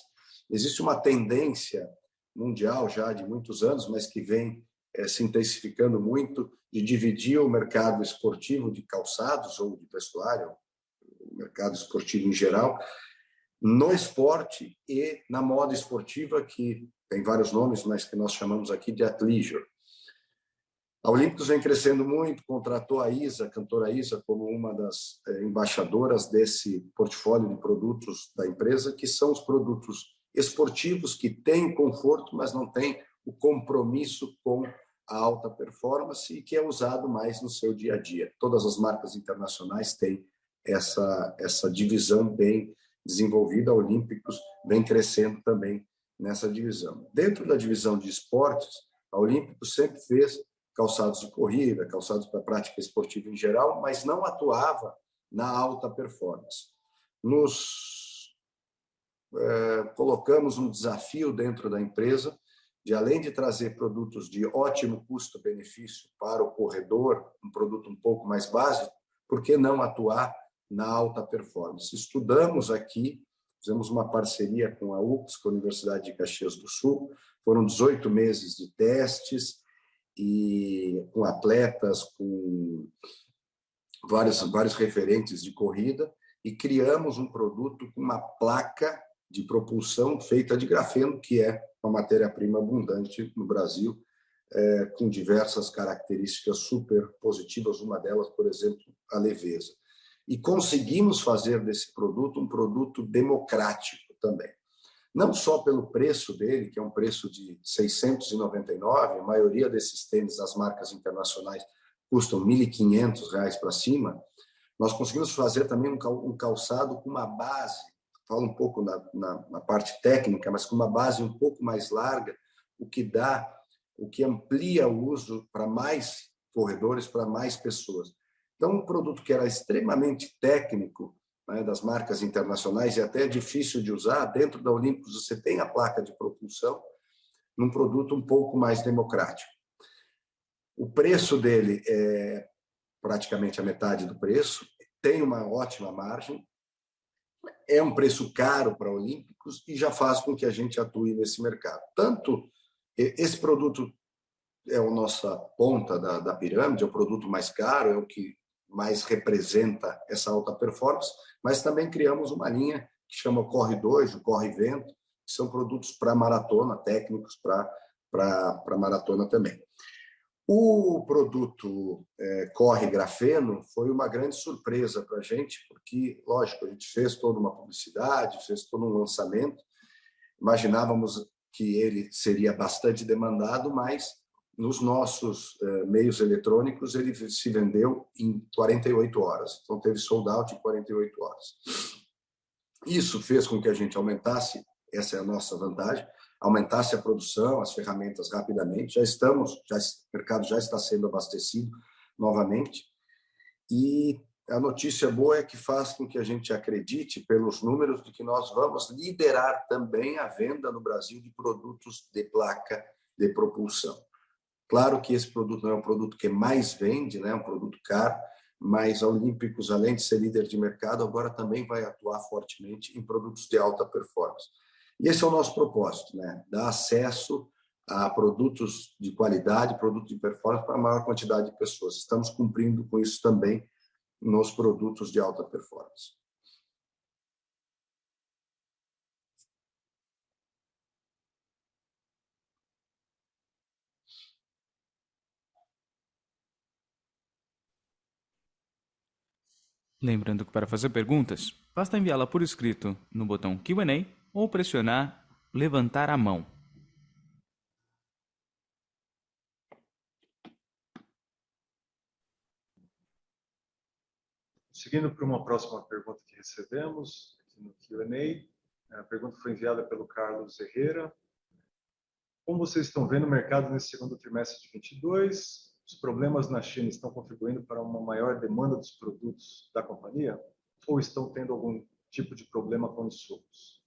Existe uma tendência mundial já de muitos anos, mas que vem se intensificando muito, de dividir o mercado esportivo de calçados ou de vestuário, o mercado esportivo em geral, no esporte e na moda esportiva, que tem vários nomes, mas que nós chamamos aqui de athleisure. A Olímpicos vem crescendo muito, contratou a Isa, a cantora Isa, como uma das embaixadoras desse portfólio de produtos da empresa, que são os produtos esportivos que têm conforto, mas não têm o compromisso com a alta performance e que é usado mais no seu dia a dia. Todas as marcas internacionais têm essa divisão bem desenvolvida. A Olímpicos vem crescendo também nessa divisão. Dentro da divisão de esportes, a Olímpicos sempre fez calçados de corrida, calçados para prática esportiva em geral, mas não atuava na alta performance. Colocamos um desafio dentro da empresa de, além de trazer produtos de ótimo custo-benefício para o corredor, um produto um pouco mais básico, por que não atuar na alta performance? Estudamos aqui, fizemos uma parceria com a UFSC, com a Universidade de Caxias do Sul, foram 18 meses de testes, e com atletas, com vários referentes de corrida, e criamos um produto com uma placa de propulsão feita de grafeno, que é uma matéria-prima abundante no Brasil, com diversas características super positivas, uma delas, por exemplo, a leveza. E conseguimos fazer desse produto um produto democrático também. Não só pelo preço dele, que é um preço de R$ 699, a maioria desses tênis das marcas internacionais custam R$ 1.500 para cima, nós conseguimos fazer também um calçado com uma base, falo um pouco na parte técnica, mas com uma base um pouco mais larga, o que amplia o uso para mais corredores, para mais pessoas. Então, um produto que era extremamente técnico, né, das marcas internacionais, e até difícil de usar, dentro da Olímpicos você tem a placa de propulsão, num produto um pouco mais democrático. O preço dele é praticamente a metade do preço, tem uma ótima margem, é um preço caro para Olímpicos e já faz com que a gente atue nesse mercado. Tanto esse produto é a nossa ponta da pirâmide, é o produto mais caro, é o que mais representa essa alta performance, mas também criamos uma linha que chama o Corre 2, o Corre Vento, são produtos para maratona, técnicos para maratona também. O produto Corre Grafeno foi uma grande surpresa para a gente, porque, lógico, a gente fez toda uma publicidade, fez todo um lançamento, imaginávamos que ele seria bastante demandado, mas nos nossos meios eletrônicos ele se vendeu em 48 horas, então teve sold out em 48 horas. Isso fez com que a gente aumentasse, essa é a nossa vantagem, aumentasse a produção, as ferramentas rapidamente. O mercado já está sendo abastecido novamente. E a notícia boa é que faz com que a gente acredite, pelos números, de que nós vamos liderar também a venda no Brasil de produtos de placa de propulsão. Claro que esse produto não é um produto que mais vende, né? É um produto caro, mas a Olímpicos, além de ser líder de mercado, agora também vai atuar fortemente em produtos de alta performance. E esse é o nosso propósito, né? Dar acesso a produtos de qualidade, produtos de performance para a maior quantidade de pessoas. Estamos cumprindo com isso também nos produtos de alta performance. Lembrando que para fazer perguntas, basta enviá-la por escrito no botão Q&A ou pressionar levantar a mão. Seguindo para uma próxima pergunta que recebemos aqui no Q&A, a pergunta foi enviada pelo Carlos Herrera. Como vocês estão vendo o mercado nesse segundo trimestre de 2022? Os problemas na China estão contribuindo para uma maior demanda dos produtos da companhia? Ou estão tendo algum tipo de problema com insumos?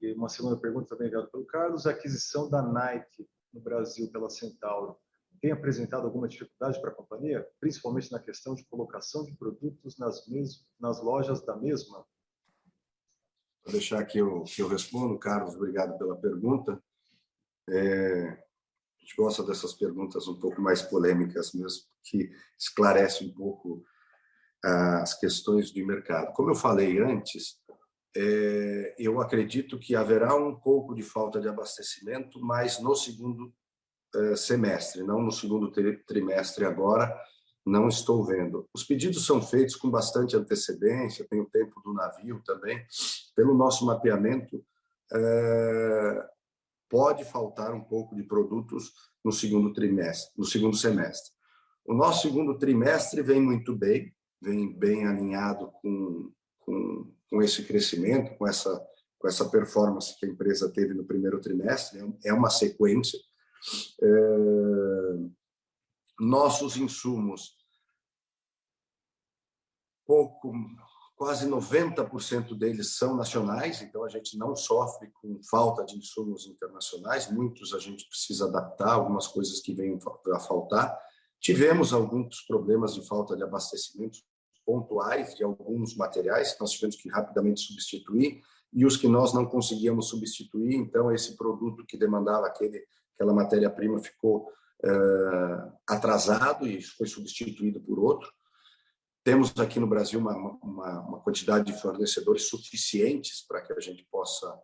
E uma segunda pergunta também enviada pelo Carlos. A aquisição da Nike no Brasil pela Centauro tem apresentado alguma dificuldade para a companhia, principalmente na questão de colocação de produtos nas lojas da mesma? Vou deixar que eu respondo, Carlos, obrigado pela pergunta. A gente gosta dessas perguntas um pouco mais polêmicas mesmo, que esclarece um pouco as questões de mercado. Como eu falei antes, eu acredito que haverá um pouco de falta de abastecimento, mas no segundo semestre, não no segundo trimestre agora, não estou vendo. Os pedidos são feitos com bastante antecedência, tem o tempo do navio também. Pelo nosso mapeamento, pode faltar um pouco de produtos no segundo semestre. O nosso segundo trimestre vem muito bem, vem bem alinhado com esse crescimento, com essa performance que a empresa teve no primeiro trimestre, é uma sequência. Nossos insumos, quase 90% deles são nacionais, então a gente não sofre com falta de insumos internacionais, muitos a gente precisa adaptar, algumas coisas que vêm a faltar. Tivemos alguns problemas de falta de abastecimento pontuais de alguns materiais que nós tivemos que rapidamente substituir, e os que nós não conseguíamos substituir, então esse produto que demandava aquela matéria-prima ficou atrasado e foi substituído por outro. Temos aqui no Brasil uma quantidade de fornecedores suficientes para que a gente possa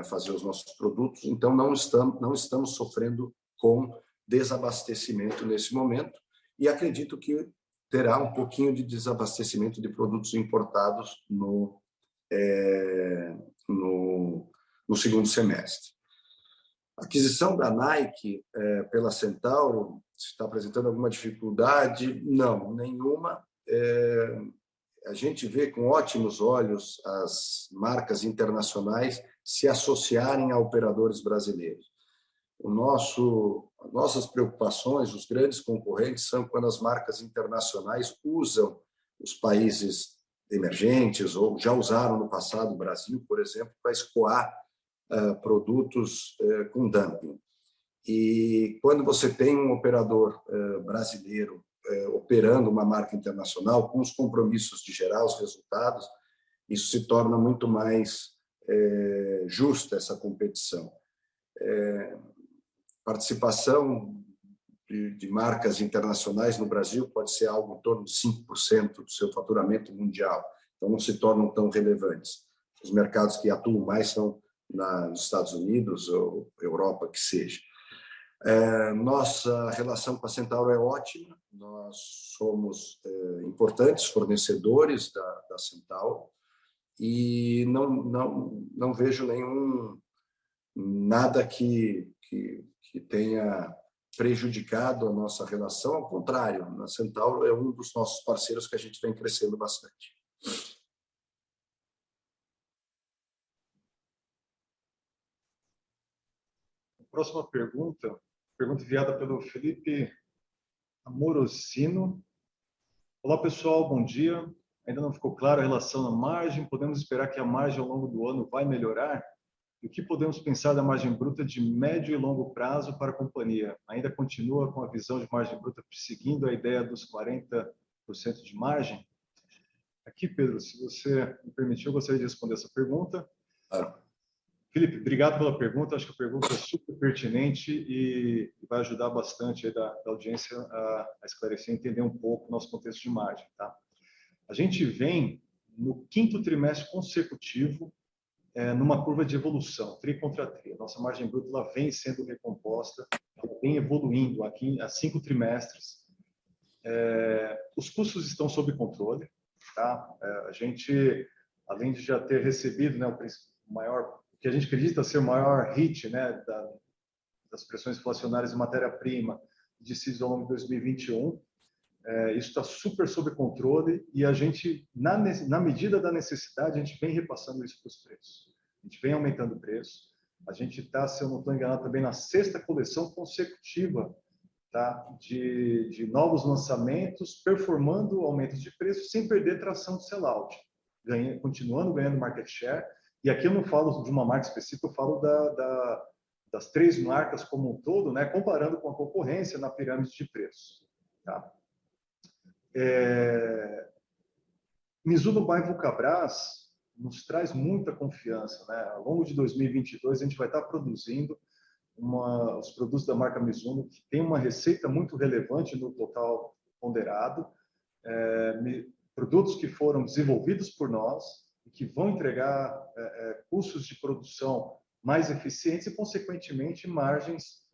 fazer os nossos produtos, então não estamos sofrendo com desabastecimento nesse momento, e acredito que terá um pouquinho de desabastecimento de produtos importados no segundo semestre. A aquisição da Nike pela Centauro está apresentando alguma dificuldade? Não, nenhuma. A gente vê com ótimos olhos as marcas internacionais se associarem a operadores brasileiros. Nossas preocupações, os grandes concorrentes, são quando as marcas internacionais usam os países emergentes, ou já usaram no passado o Brasil, por exemplo, para escoar produtos com dumping. E quando você tem um operador brasileiro operando uma marca internacional, com os compromissos de gerar os resultados, isso se torna muito mais justa essa competição. Participação de marcas internacionais no Brasil pode ser algo em torno de 5% do seu faturamento mundial, então não se tornam tão relevantes. Os mercados que atuam mais são nos Estados Unidos ou Europa, que seja. Nossa relação com a Centauro é ótima, nós somos importantes fornecedores da Centauro e não vejo nada que tenha prejudicado a nossa relação, ao contrário, a Centauro é um dos nossos parceiros que a gente vem crescendo bastante. Próxima pergunta enviada pelo Felipe Amorosino. Olá, pessoal, bom dia. Ainda não ficou claro a relação na margem, podemos esperar que a margem ao longo do ano vai melhorar? E o que podemos pensar da margem bruta de médio e longo prazo para a companhia? Ainda continua com a visão de margem bruta perseguindo a ideia dos 40% de margem? Aqui, Pedro, se você me permitir, eu gostaria de responder essa pergunta. Felipe, obrigado pela pergunta. Acho que a pergunta é super pertinente e vai ajudar bastante da audiência a esclarecer e entender um pouco o nosso contexto de margem. Tá? A gente vem no 5º trimestre consecutivo numa curva de evolução, tri contra tri. A nossa margem bruta ela vem sendo recomposta, ela vem evoluindo aqui há 5 trimestres. Os custos estão sob controle. Tá? A gente, além de já ter recebido, né, o maior, que a gente acredita ser o maior hit, né, das pressões inflacionárias de matéria-prima decididas ao longo de 2021, isso está super sob controle e a gente, na medida da necessidade, a gente vem repassando isso para os preços. A gente vem aumentando o preço. A gente está, se eu não estou enganado, também na 6ª coleção consecutiva, tá, de novos lançamentos, performando aumentos de preço sem perder tração de sellout, continuando ganhando market share. E aqui eu não falo de uma marca específica, eu falo das 3 marcas como um todo, né, comparando com a concorrência na pirâmide de preços. Tá? Mizuno by Vulcabras nos traz muita confiança. Né? Ao longo de 2022, a gente vai estar produzindo os produtos da marca Mizuno, que tem uma receita muito relevante no total ponderado, produtos que foram desenvolvidos por nós e que vão entregar custos de produção mais eficientes e, consequentemente, margens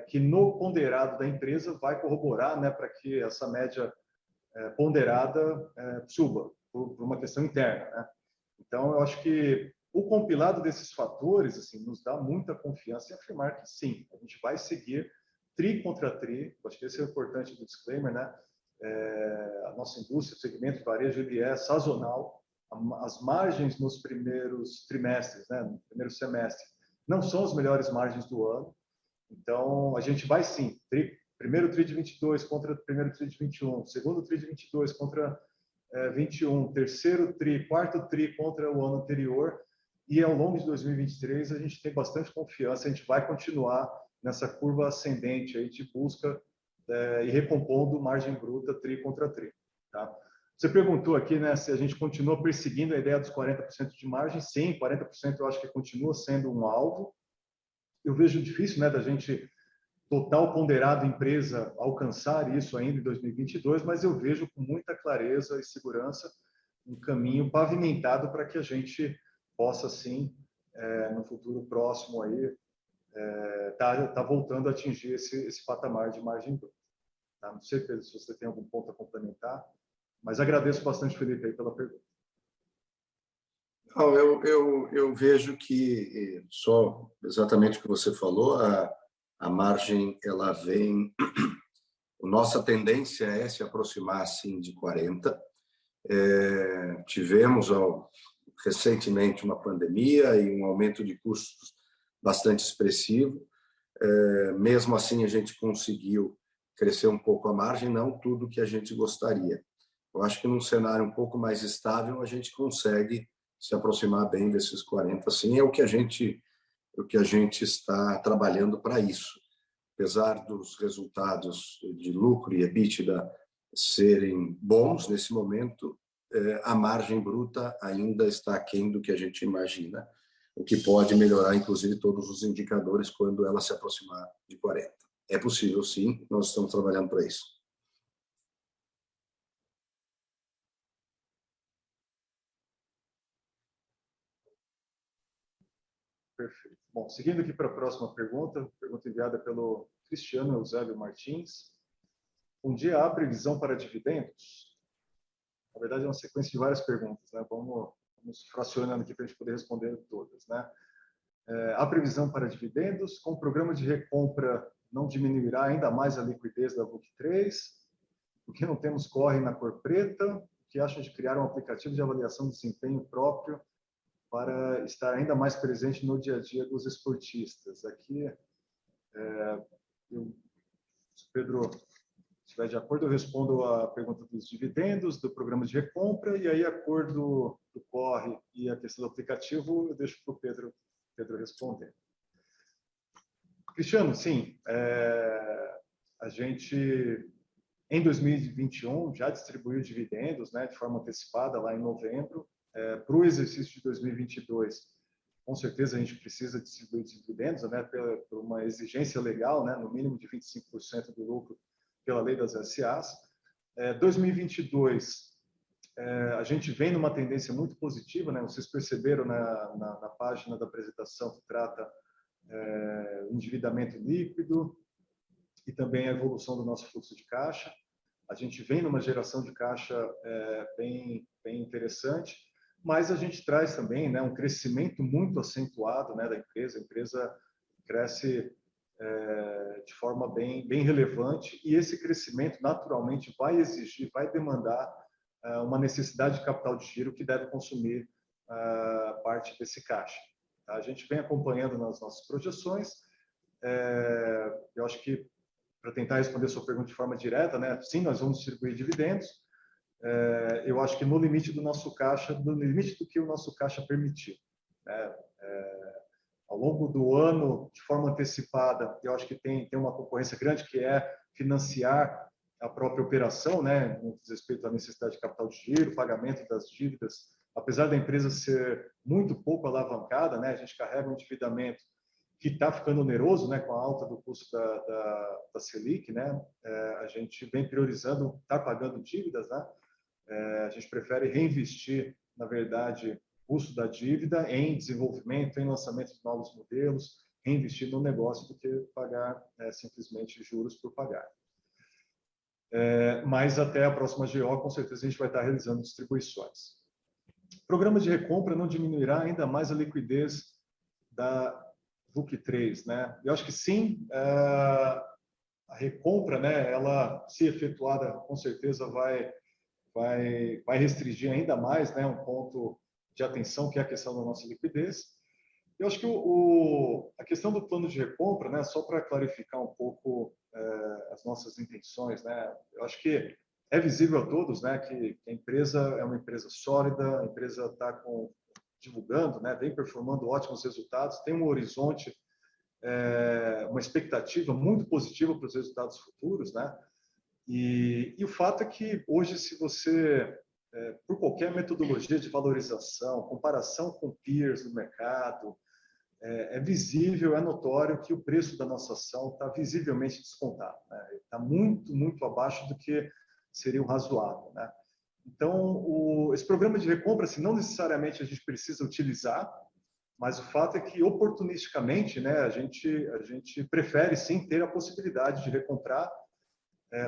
que no ponderado da empresa vai corroborar, né, para que essa média ponderada suba, por uma questão interna. Né? Então, eu acho que o compilado desses fatores assim, nos dá muita confiança em afirmar que sim, a gente vai seguir tri contra tri. Eu acho que esse é o importante do disclaimer, né? A nossa indústria, o segmento varejo, ele é sazonal. As margens nos primeiros trimestres, né, no primeiro semestre, não são as melhores margens do ano. Então, a gente vai sim, primeiro tri de 22 contra primeiro tri de 21, segundo tri de 22 contra 21, terceiro tri, quarto tri contra o ano anterior. E ao longo de 2023 a gente tem bastante confiança, a gente vai continuar nessa curva ascendente aí de busca e recompondo margem bruta tri contra tri. Tá? Você perguntou aqui, né, se a gente continua perseguindo a ideia dos 40% de margem. Sim, 40% eu acho que continua sendo um alvo. Eu vejo difícil, né, da gente, total ponderado empresa, alcançar isso ainda em 2022, mas eu vejo com muita clareza e segurança um caminho pavimentado para que a gente possa, sim, no futuro próximo aí, tá voltando a atingir esse patamar de margem bruta. Tá? Não sei, Pedro, se você tem algum ponto a complementar, mas agradeço bastante, Felipe, aí pela pergunta. Não, eu vejo que, só exatamente o que você falou, a margem, ela vem... Nossa tendência é se aproximar, assim, de 40%. Tivemos recentemente uma pandemia e um aumento de custos bastante expressivo. Mesmo assim, a gente conseguiu crescer um pouco a margem, não tudo que a gente gostaria. Eu acho que num cenário um pouco mais estável, a gente consegue se aproximar bem desses 40%. Assim, é o que a gente está trabalhando para isso. Apesar dos resultados de lucro e EBITDA serem bons nesse momento, a margem bruta ainda está aquém do que a gente imagina, o que pode melhorar, inclusive, todos os indicadores quando ela se aproximar de 40%. É possível, sim, nós estamos trabalhando para isso. Perfeito. Bom, seguindo aqui para a próxima pergunta enviada pelo Cristiano Eusébio Martins. Um dia há previsão para dividendos? Na verdade, é uma sequência de várias perguntas, né? Vamos fracionando aqui para a gente poder responder todas, né? Há previsão para dividendos? Com o programa de recompra, não diminuirá ainda mais a liquidez da VUC3? Por que não temos corre na cor preta? O que acham de criar um aplicativo de avaliação de desempenho próprio para estar ainda mais presente no dia a dia dos esportistas? Aqui, se o Pedro estiver de acordo, eu respondo a pergunta dos dividendos, do programa de recompra, e aí a cor do corre e a questão do aplicativo eu deixo para o Pedro responder. Cristiano, sim, a gente, em 2021, já distribuiu dividendos, né, de forma antecipada, lá em novembro. Para o exercício de 2022, com certeza a gente precisa distribuir dividendos, né, por uma exigência legal, né, no mínimo de 25% do lucro pela lei das SAs. 2022, a gente vem numa tendência muito positiva, né, vocês perceberam na página da apresentação que trata endividamento líquido e também a evolução do nosso fluxo de caixa. A gente vem numa geração de caixa bem interessante, mas a gente traz também, né, um crescimento muito acentuado, né, da empresa. A empresa cresce de forma bem relevante, e esse crescimento naturalmente vai exigir, vai demandar uma necessidade de capital de giro que deve consumir parte desse caixa. Tá? A gente vem acompanhando nas nossas projeções. Eu acho que, para tentar responder a sua pergunta de forma direta, né, sim, nós vamos distribuir dividendos. Eu acho que no limite do nosso caixa, no limite do que o nosso caixa permitir, né? Ao longo do ano, de forma antecipada, eu acho que tem uma concorrência grande, que é financiar a própria operação, né, no que diz respeito à necessidade de capital de giro, pagamento das dívidas. Apesar da empresa ser muito pouco alavancada, né, a gente carrega um endividamento que está ficando oneroso, né, com a alta do custo da Selic, né. A gente vem priorizando estar pagando dívidas, né. A gente prefere reinvestir, na verdade, o custo da dívida em desenvolvimento, em lançamento de novos modelos, reinvestir no negócio, do que pagar simplesmente juros por pagar. Mas até a próxima GO, com certeza, a gente vai estar realizando distribuições. O programa de recompra não diminuirá ainda mais a liquidez da VUC3, né? Eu acho que sim, a recompra, né, ela, se efetuada, com certeza vai restringir ainda mais, né, um ponto de atenção, que é a questão da nossa liquidez. Eu acho que a questão do plano de recompra, né, só para clarificar um pouco as nossas intenções, né, eu acho que é visível a todos, né, que a empresa é uma empresa sólida, a empresa está divulgando, né, vem performando ótimos resultados, tem um horizonte, uma expectativa muito positiva para os resultados futuros, né. E o fato é que hoje, se você, por qualquer metodologia de valorização, comparação com peers no mercado, é visível, é notório que o preço da nossa ação está visivelmente descontado, né? Está muito abaixo do que seria o razoável, né? Então, esse programa de recompra, assim, não necessariamente a gente precisa utilizar, mas o fato é que, oportunisticamente, né, a gente prefere sim ter a possibilidade de recomprar,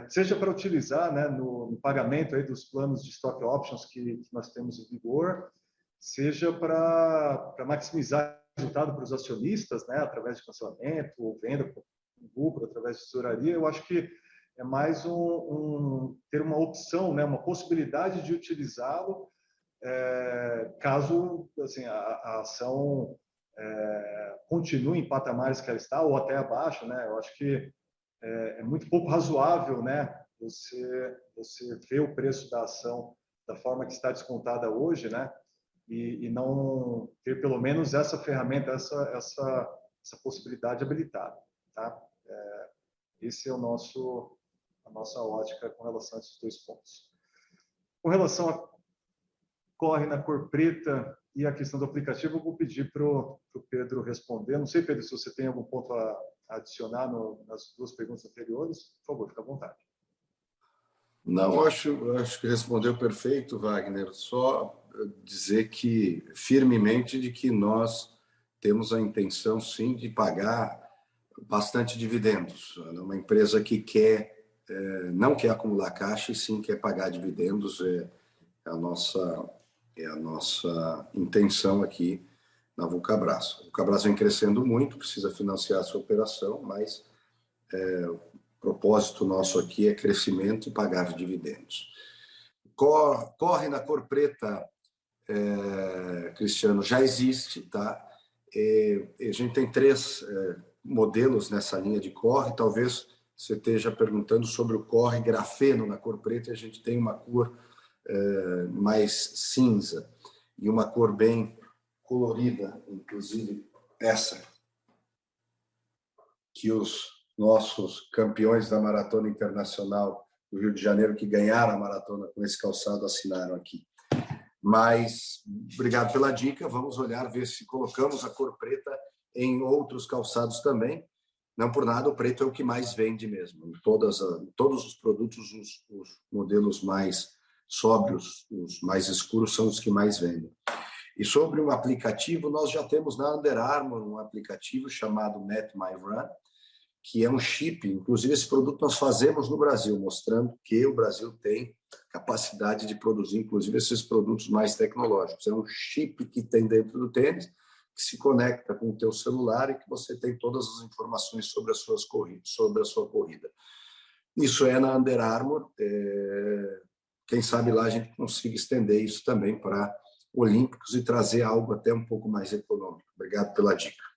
seja para utilizar, né, no pagamento aí dos planos de stock options que nós temos em vigor, seja para maximizar o resultado para os acionistas, né, através de cancelamento ou venda com lucro, através de tesouraria. Eu acho que é mais ter uma opção, né, uma possibilidade de utilizá-lo, caso, assim, a ação continue em patamares que ela está, ou até abaixo, né. Eu acho que é muito pouco razoável, né, você ver o preço da ação da forma que está descontada hoje, né, e não ter pelo menos essa ferramenta, essa possibilidade habilitada, tá? Esse é a nossa ótica com relação a esses dois pontos. Com relação a corre na cor preta e a questão do aplicativo, eu vou pedir para o Pedro responder. Não sei, Pedro, se você tem algum ponto a adicionar nas duas perguntas anteriores. Por favor, fica à vontade. Não, acho que respondeu perfeito, Wagner. Só dizer que, firmemente, de que nós temos a intenção, sim, de pagar bastante dividendos. É uma empresa que não quer acumular caixa, e sim quer pagar dividendos. É a nossa intenção aqui na Vulcabras. A Vulcabras vem crescendo muito, precisa financiar a sua operação, mas o propósito nosso aqui é crescimento e pagar dividendos. Corre na cor preta, Cristiano, já existe, tá? A gente tem 3 modelos nessa linha de corre. Talvez você esteja perguntando sobre o corre grafeno na cor preta. A gente tem uma cor mais cinza e uma cor bem colorida, inclusive essa que os nossos campeões da Maratona Internacional do Rio de Janeiro, que ganharam a maratona com esse calçado, assinaram aqui. Mas, obrigado pela dica, vamos olhar, ver se colocamos a cor preta em outros calçados também. Não por nada, o preto é o que mais vende mesmo. Em todos os produtos, os modelos mais sóbrios, os mais escuros, são os que mais vendem. E sobre um aplicativo, nós já temos na Under Armour um aplicativo chamado Met My Run, que é um chip. Inclusive, esse produto nós fazemos no Brasil, mostrando que o Brasil tem capacidade de produzir, inclusive, esses produtos mais tecnológicos. É um chip que tem dentro do tênis, que se conecta com o teu celular e que você tem todas as informações sobre as suas corridas, sobre a sua corrida. Isso é na Under Armour. Quem sabe lá a gente consiga estender isso também para olímpicos e trazer algo até um pouco mais econômico. Obrigado pela dica.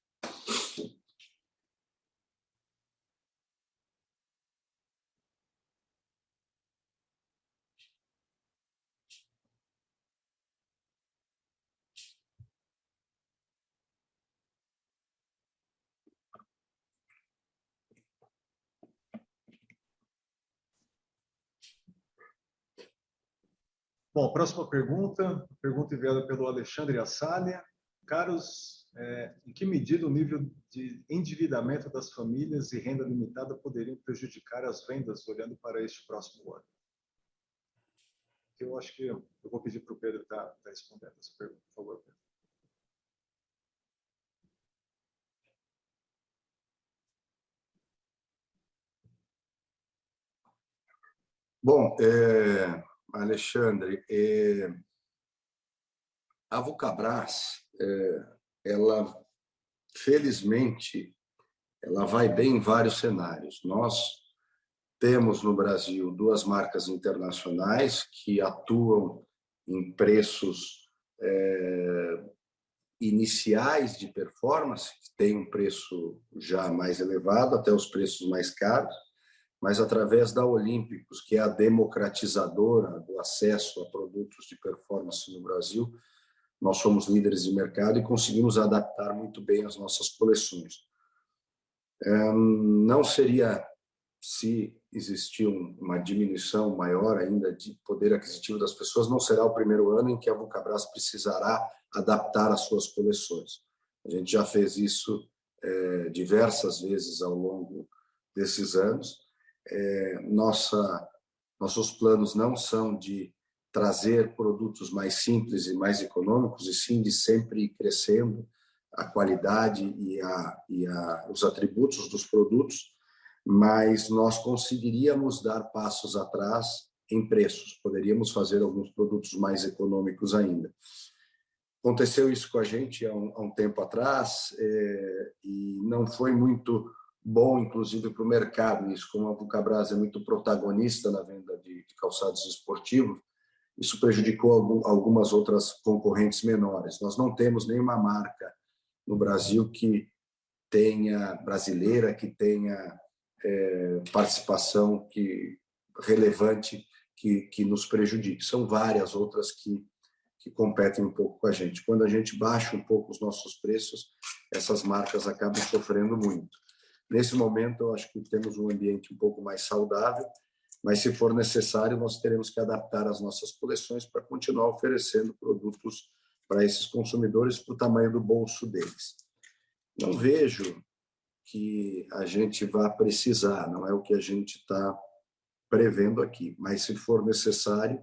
Bom, próxima pergunta enviada pelo Alexandre Assalia. Caros, em que medida o nível de endividamento das famílias e renda limitada poderiam prejudicar as vendas olhando para este próximo ano? Eu acho que eu vou pedir para o Pedro estar respondendo essa pergunta, por favor, Pedro. Bom, Alexandre, a Vulcabras, ela, felizmente, ela vai bem em vários cenários. Nós temos no Brasil 2 marcas internacionais que atuam em preços iniciais de performance, que tem um preço já mais elevado, até os preços mais caros, mas através da Olímpicos, que é a democratizadora do acesso a produtos de performance no Brasil, nós somos líderes de mercado e conseguimos adaptar muito bem as nossas coleções. Não seria, se existir uma diminuição maior ainda de poder aquisitivo das pessoas, não será o primeiro ano em que a Vulcabras precisará adaptar as suas coleções. A gente já fez isso diversas vezes ao longo desses anos. Nossos planos não são de trazer produtos mais simples e mais econômicos, e sim de sempre ir crescendo a qualidade e os atributos dos produtos, mas nós conseguiríamos dar passos atrás em preços, poderíamos fazer alguns produtos mais econômicos ainda. Aconteceu isso com a gente há um tempo atrás, e não foi muito bom, inclusive, para o mercado. Isso, como a Vulcabras é muito protagonista na venda de calçados esportivos, isso prejudicou algumas outras concorrentes menores. Nós não temos nenhuma marca no Brasil brasileira que tenha participação relevante que nos prejudique. São várias outras que competem um pouco com a gente. Quando a gente baixa um pouco os nossos preços, essas marcas acabam sofrendo muito. Nesse momento, eu acho que temos um ambiente um pouco mais saudável, mas, se for necessário, nós teremos que adaptar as nossas coleções para continuar oferecendo produtos para esses consumidores para o tamanho do bolso deles. Não vejo que a gente vá precisar, não é o que a gente está prevendo aqui, mas, se for necessário,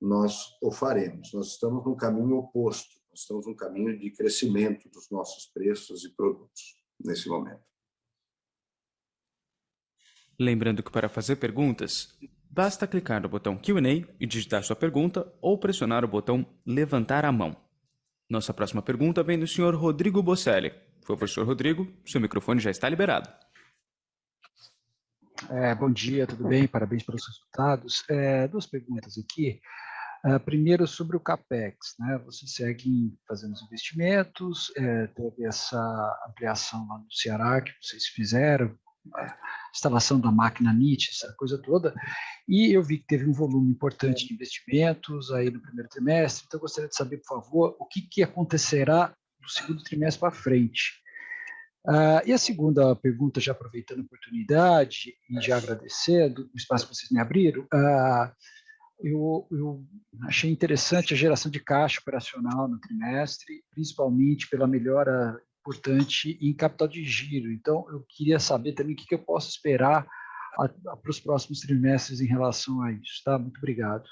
nós o faremos. Nós estamos no caminho oposto. estamos num caminho de crescimento dos nossos preços e produtos nesse momento. Lembrando que para fazer perguntas, basta clicar no botão Q&A e digitar sua pergunta ou pressionar o botão Levantar a mão. Nossa próxima pergunta vem do senhor Rodrigo Bocelli. Por favor, senhor Rodrigo, seu microfone já está liberado. Bom dia, tudo bem? Parabéns pelos resultados. Duas perguntas aqui. Primeiro, sobre o CAPEX, né? Vocês seguem fazendo os investimentos, teve essa ampliação lá no Ceará que vocês fizeram, instalação da máquina NIT, essa coisa toda, e eu vi que teve um volume importante de investimentos aí no primeiro trimestre, então eu gostaria de saber, por favor, o que acontecerá do segundo trimestre para frente. E a segunda pergunta, já aproveitando a oportunidade e já agradecendo o espaço que vocês me abriram, eu achei interessante a geração de caixa operacional no trimestre, principalmente pela melhora importante em capital de giro. Então, eu queria saber também o que eu posso esperar para os próximos trimestres em relação a isso. Tá? Muito obrigado.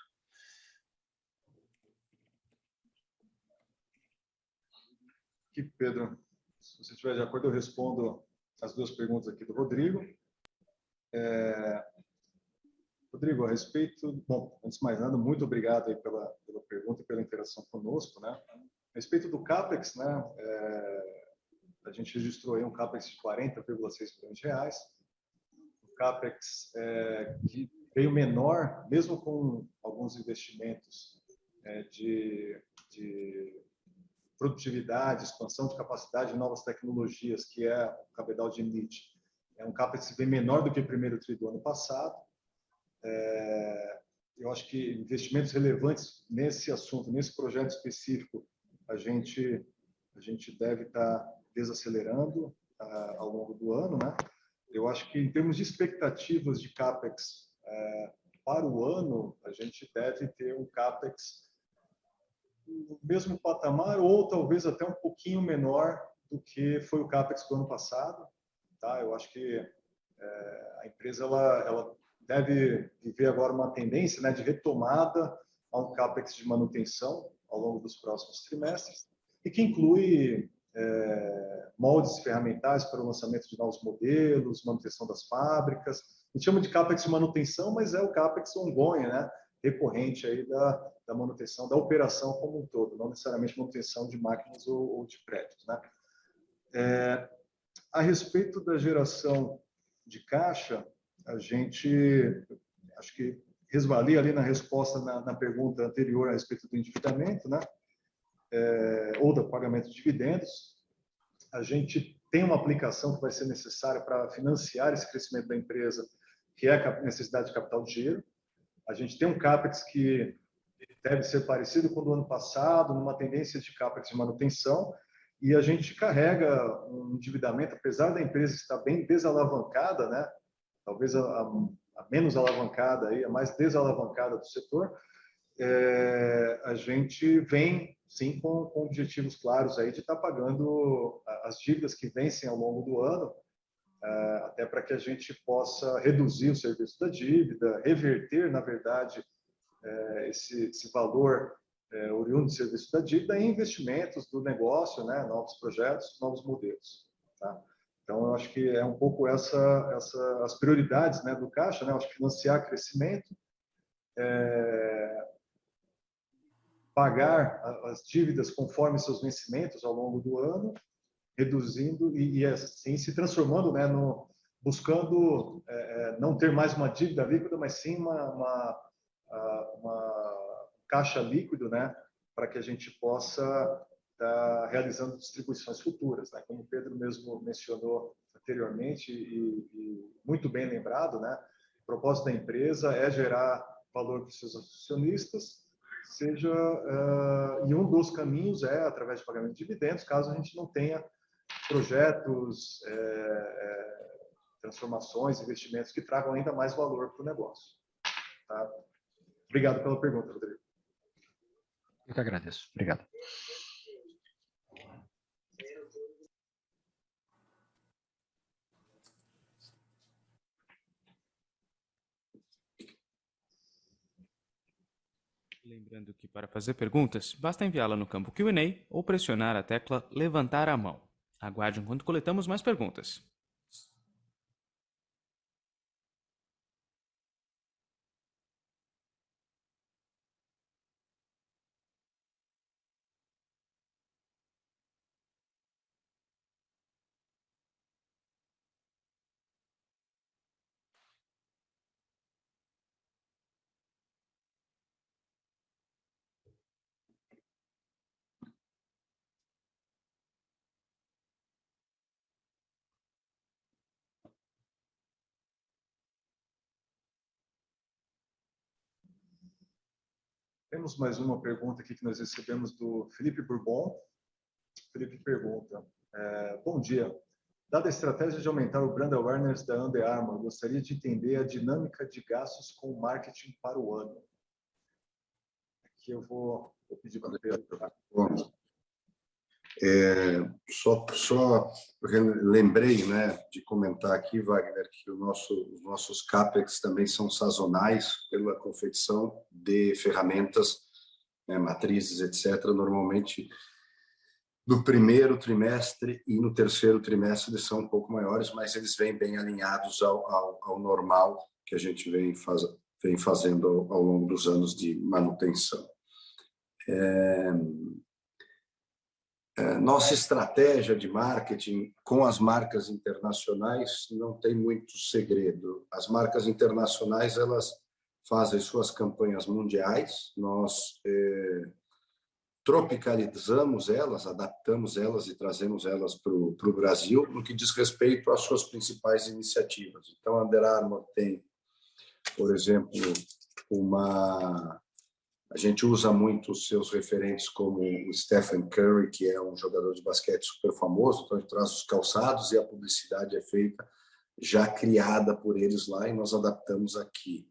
Aqui, Pedro, se você estiver de acordo, eu respondo as duas perguntas aqui do Rodrigo. Rodrigo, a respeito... Bom, antes de mais nada, muito obrigado aí pela pergunta e pela interação conosco, né? A respeito do CAPEX, né? A gente registrou aí um CAPEX de 40,6 milhões de reais. O CAPEX que veio menor, mesmo com alguns investimentos de produtividade, expansão de capacidade de novas tecnologias, que é o cabedal de NIT. É um CAPEX que vem menor do que o primeiro tri do ano passado. Eu acho que investimentos relevantes nesse assunto, nesse projeto específico, a gente deve estar desacelerando ao longo do ano, né? Eu acho que em termos de expectativas de CAPEX para o ano, a gente deve ter um CAPEX no mesmo patamar ou talvez até um pouquinho menor do que foi o CAPEX do ano passado, tá? Eu acho que a empresa ela deve viver agora uma tendência, né, de retomada a um CAPEX de manutenção ao longo dos próximos trimestres e que inclui moldes ferramentais para o lançamento de novos modelos, manutenção das fábricas. A gente chama de CAPEX de manutenção, mas é o CAPEX ongoing, né, recorrente aí da manutenção, da operação como um todo, não necessariamente manutenção de máquinas ou de prédios, né. A respeito da geração de caixa, a gente, acho que resvalia ali na resposta na pergunta anterior a respeito do endividamento, né? Ou do pagamento de dividendos. A gente tem uma aplicação que vai ser necessária para financiar esse crescimento da empresa, que é a necessidade de capital de giro. A gente tem um CAPEX que deve ser parecido com o do ano passado, numa tendência de CAPEX de manutenção, e a gente carrega um endividamento, apesar da empresa estar bem desalavancada, né? Talvez a menos alavancada, a mais desalavancada do setor, a gente vem, sim, com objetivos claros aí de estar pagando as dívidas que vencem ao longo do ano, até para que a gente possa reduzir o serviço da dívida, reverter, na verdade, esse valor oriundo do serviço da dívida em investimentos do negócio, né, novos projetos, novos modelos, tá? Então, eu acho que é um pouco as prioridades, né, do caixa, né? Eu acho que financiar crescimento, pagar as dívidas conforme seus vencimentos ao longo do ano, reduzindo e assim se transformando, né, buscando não ter mais uma dívida líquida, mas sim uma caixa líquido, né, para que a gente possa estar realizando distribuições futuras, né? Como o Pedro mesmo mencionou anteriormente e muito bem lembrado, né? O propósito da empresa é gerar valor para os seus acionistas, e um dos caminhos é através de pagamento de dividendos, caso a gente não tenha projetos, transformações, investimentos que tragam ainda mais valor para o negócio. Tá? Obrigado pela pergunta, Rodrigo. Eu que agradeço. Obrigado. Lembrando Lembrando que para fazer perguntas, basta enviá-la no campo Q&A ou pressionar a tecla levantar a mão. Aguarde enquanto coletamos mais perguntas. Temos mais uma pergunta aqui que nós recebemos do Felipe Bourbon. Felipe pergunta: bom dia. Dada a estratégia de aumentar o brand awareness da Under Armour, gostaria de entender a dinâmica de gastos com o marketing para o ano. Aqui eu vou pedir para o Pedro. Só lembrei, né, de comentar aqui, Wagner, que os nossos CAPEX também são sazonais pela confecção de ferramentas, né, matrizes, etc., normalmente no primeiro trimestre e no terceiro trimestre eles são um pouco maiores, mas eles vêm bem alinhados ao normal que a gente vem fazendo ao longo dos anos de manutenção. Nossa estratégia de marketing com as marcas internacionais não tem muito segredo. As marcas internacionais, elas fazem suas campanhas mundiais, nós tropicalizamos elas, adaptamos elas e trazemos elas para o Brasil no que diz respeito às suas principais iniciativas. Então, a Under Armour tem, por exemplo, a gente usa muito os seus referentes como o Stephen Curry, que é um jogador de basquete super famoso, então a gente traz os calçados e a publicidade é feita, já criada por eles lá, e nós adaptamos aqui.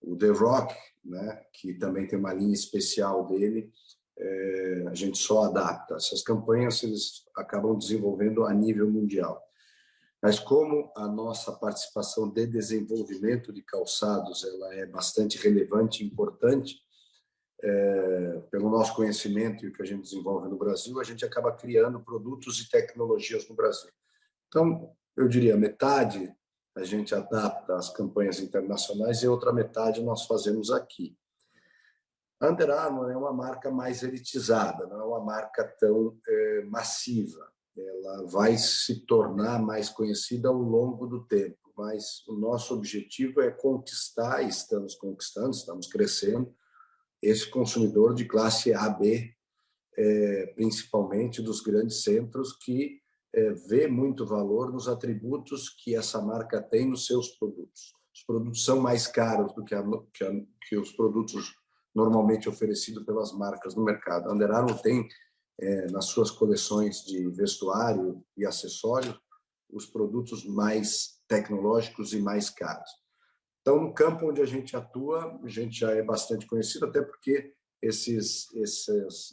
O The Rock, né, que também tem uma linha especial dele, a gente só adapta. Essas campanhas eles acabam desenvolvendo a nível mundial. Mas como a nossa participação de desenvolvimento de calçados ela é bastante relevante e importante, pelo nosso conhecimento e o que a gente desenvolve no Brasil, a gente acaba criando produtos e tecnologias no Brasil. Então, eu diria, metade a gente adapta às campanhas internacionais e outra metade nós fazemos aqui. A Under Armour é uma marca mais elitizada, não é uma marca tão massiva. Ela vai se tornar mais conhecida ao longo do tempo, mas o nosso objetivo é conquistar, e estamos conquistando, estamos crescendo, esse consumidor de classe A, B, principalmente dos grandes centros, que vê muito valor nos atributos que essa marca tem nos seus produtos. Os produtos são mais caros do que os produtos normalmente oferecidos pelas marcas no mercado. A Under Armour tem, nas suas coleções de vestuário e acessórios, os produtos mais tecnológicos e mais caros. Então, no campo onde a gente atua, a gente já é bastante conhecido, até porque esses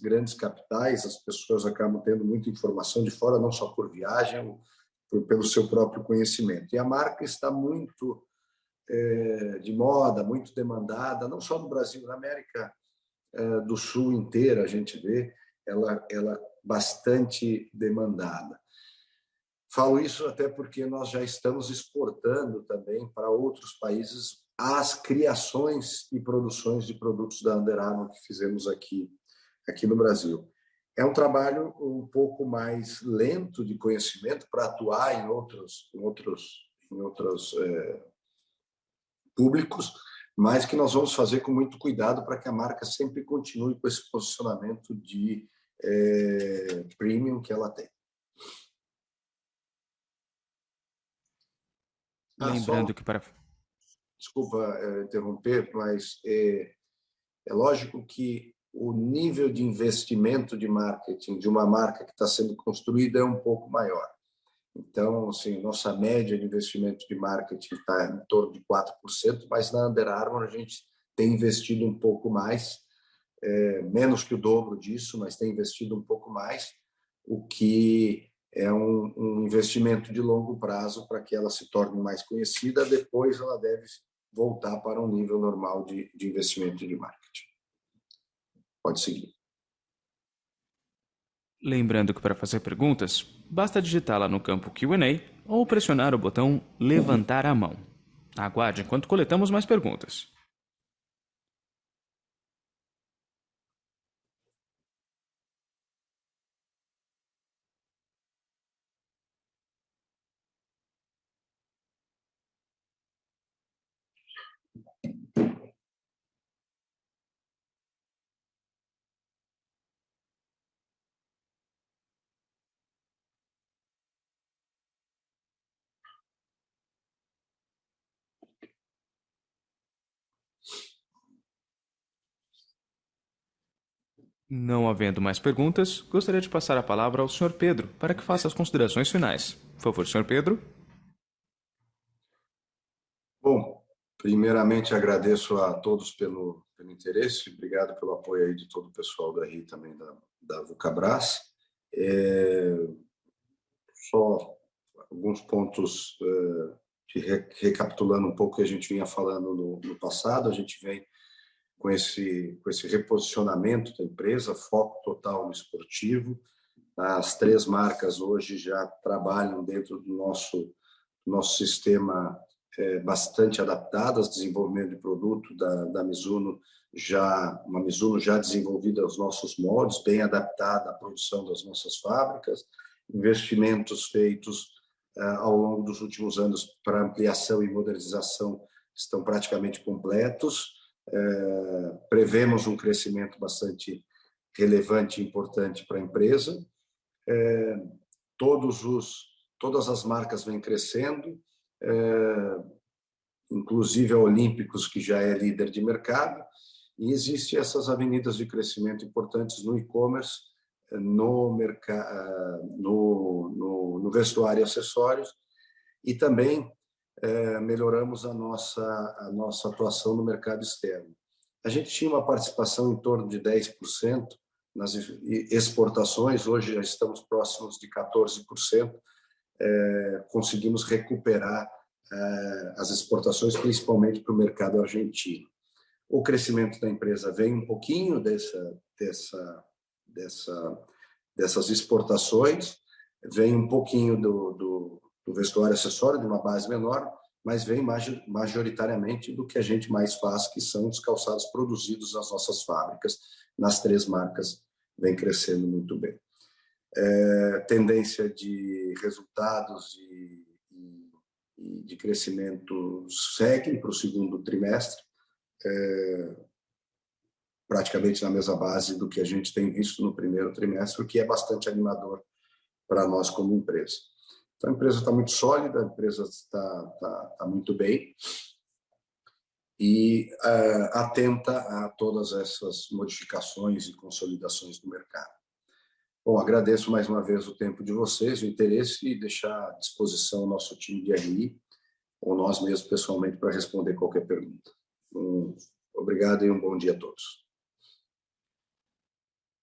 grandes capitais, as pessoas acabam tendo muita informação de fora, não só por viagem, pelo seu próprio conhecimento. E a marca está muito de moda, muito demandada, não só no Brasil, na América do Sul inteira, a gente vê ela bastante demandada. Falo isso até porque nós já estamos exportando também para outros países as criações e produções de produtos da Under Armour que fizemos aqui no Brasil. É um trabalho um pouco mais lento de conhecimento para atuar em outros públicos, mas que nós vamos fazer com muito cuidado para que a marca sempre continue com esse posicionamento de premium que ela tem. Lembrando que para... Desculpa interromper, mas é lógico que o nível de investimento de marketing de uma marca que está sendo construída é um pouco maior. Então, assim, nossa média de investimento de marketing está em torno de 4%, mas na Under Armour a gente tem investido um pouco mais, menos que o dobro disso, mas tem investido um pouco mais, o que é um investimento de longo prazo para que ela se torne mais conhecida. Depois ela deve voltar para um nível normal de investimento de marketing. Pode seguir. Lembrando que para fazer perguntas, basta digitá-la no campo Q&A ou pressionar o botão levantar a mão. Aguarde enquanto coletamos mais perguntas. Não havendo mais perguntas, gostaria de passar a palavra ao Sr. Pedro para que faça as considerações finais. Por favor, Sr. Pedro. Bom, primeiramente agradeço a todos pelo interesse, obrigado pelo apoio aí de todo o pessoal da RI também da Vulcabras. Só alguns pontos recapitulando um pouco o que a gente vinha falando no passado, a gente vem com esse reposicionamento da empresa, foco total no esportivo. As 3 marcas hoje já trabalham dentro do nosso sistema bastante adaptadas, desenvolvimento de produto da Mizuno, uma Mizuno já desenvolvida aos nossos moldes, bem adaptada à produção das nossas fábricas, investimentos feitos ao longo dos últimos anos para ampliação e modernização estão praticamente completos. Prevemos um crescimento bastante relevante e importante para a empresa. Todas as marcas vêm crescendo, inclusive a Olímpicos, que já é líder de mercado, e existem essas avenidas de crescimento importantes no e-commerce, no vestuário e acessórios, e também melhoramos a nossa atuação no mercado externo. A gente tinha uma participação em torno de 10% nas exportações, hoje já estamos próximos de 14%, conseguimos recuperar as exportações, principalmente para o mercado argentino. O crescimento da empresa vem um pouquinho dessas exportações, vem um pouquinho do vestuário acessório, de uma base menor, mas vem majoritariamente do que a gente mais faz, que são os calçados produzidos nas nossas fábricas. Nas 3 marcas vem crescendo muito bem. Tendência de resultados e de crescimento segue para o segundo trimestre, praticamente na mesma base do que a gente tem visto no primeiro trimestre, o que é bastante animador para nós como empresa. Então, a empresa está muito sólida, a empresa está muito bem e atenta a todas essas modificações e consolidações do mercado. Bom, agradeço mais uma vez o tempo de vocês, o interesse, e deixar à disposição o nosso time de RI, ou nós mesmos pessoalmente, para responder qualquer pergunta. Obrigado e um bom dia a todos.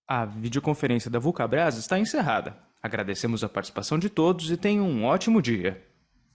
A videoconferência da Vulcabras está encerrada. Agradecemos a participação de todos e tenham um ótimo dia.